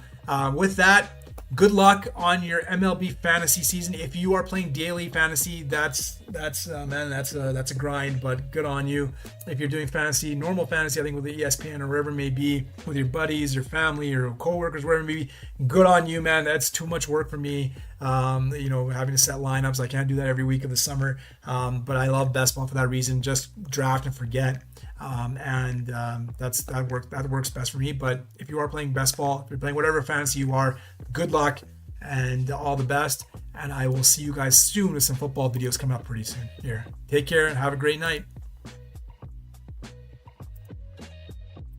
Speaker 1: with that, good luck on your MLB fantasy season. If you are playing daily fantasy, that's a grind, but good on you. If you're doing normal fantasy, I think with the ESPN or wherever it may be, with your buddies, your family, your coworkers, wherever it may be, good on you, man. That's too much work for me. Having to set lineups, I can't do that every week of the summer. But I love best ball for that reason. Just draft and forget. That works best for me. But if you are playing best ball, if you're playing whatever fantasy you are, good luck and all the best. And I will see you guys soon with some football videos coming up pretty soon. Here, take care and have a great night.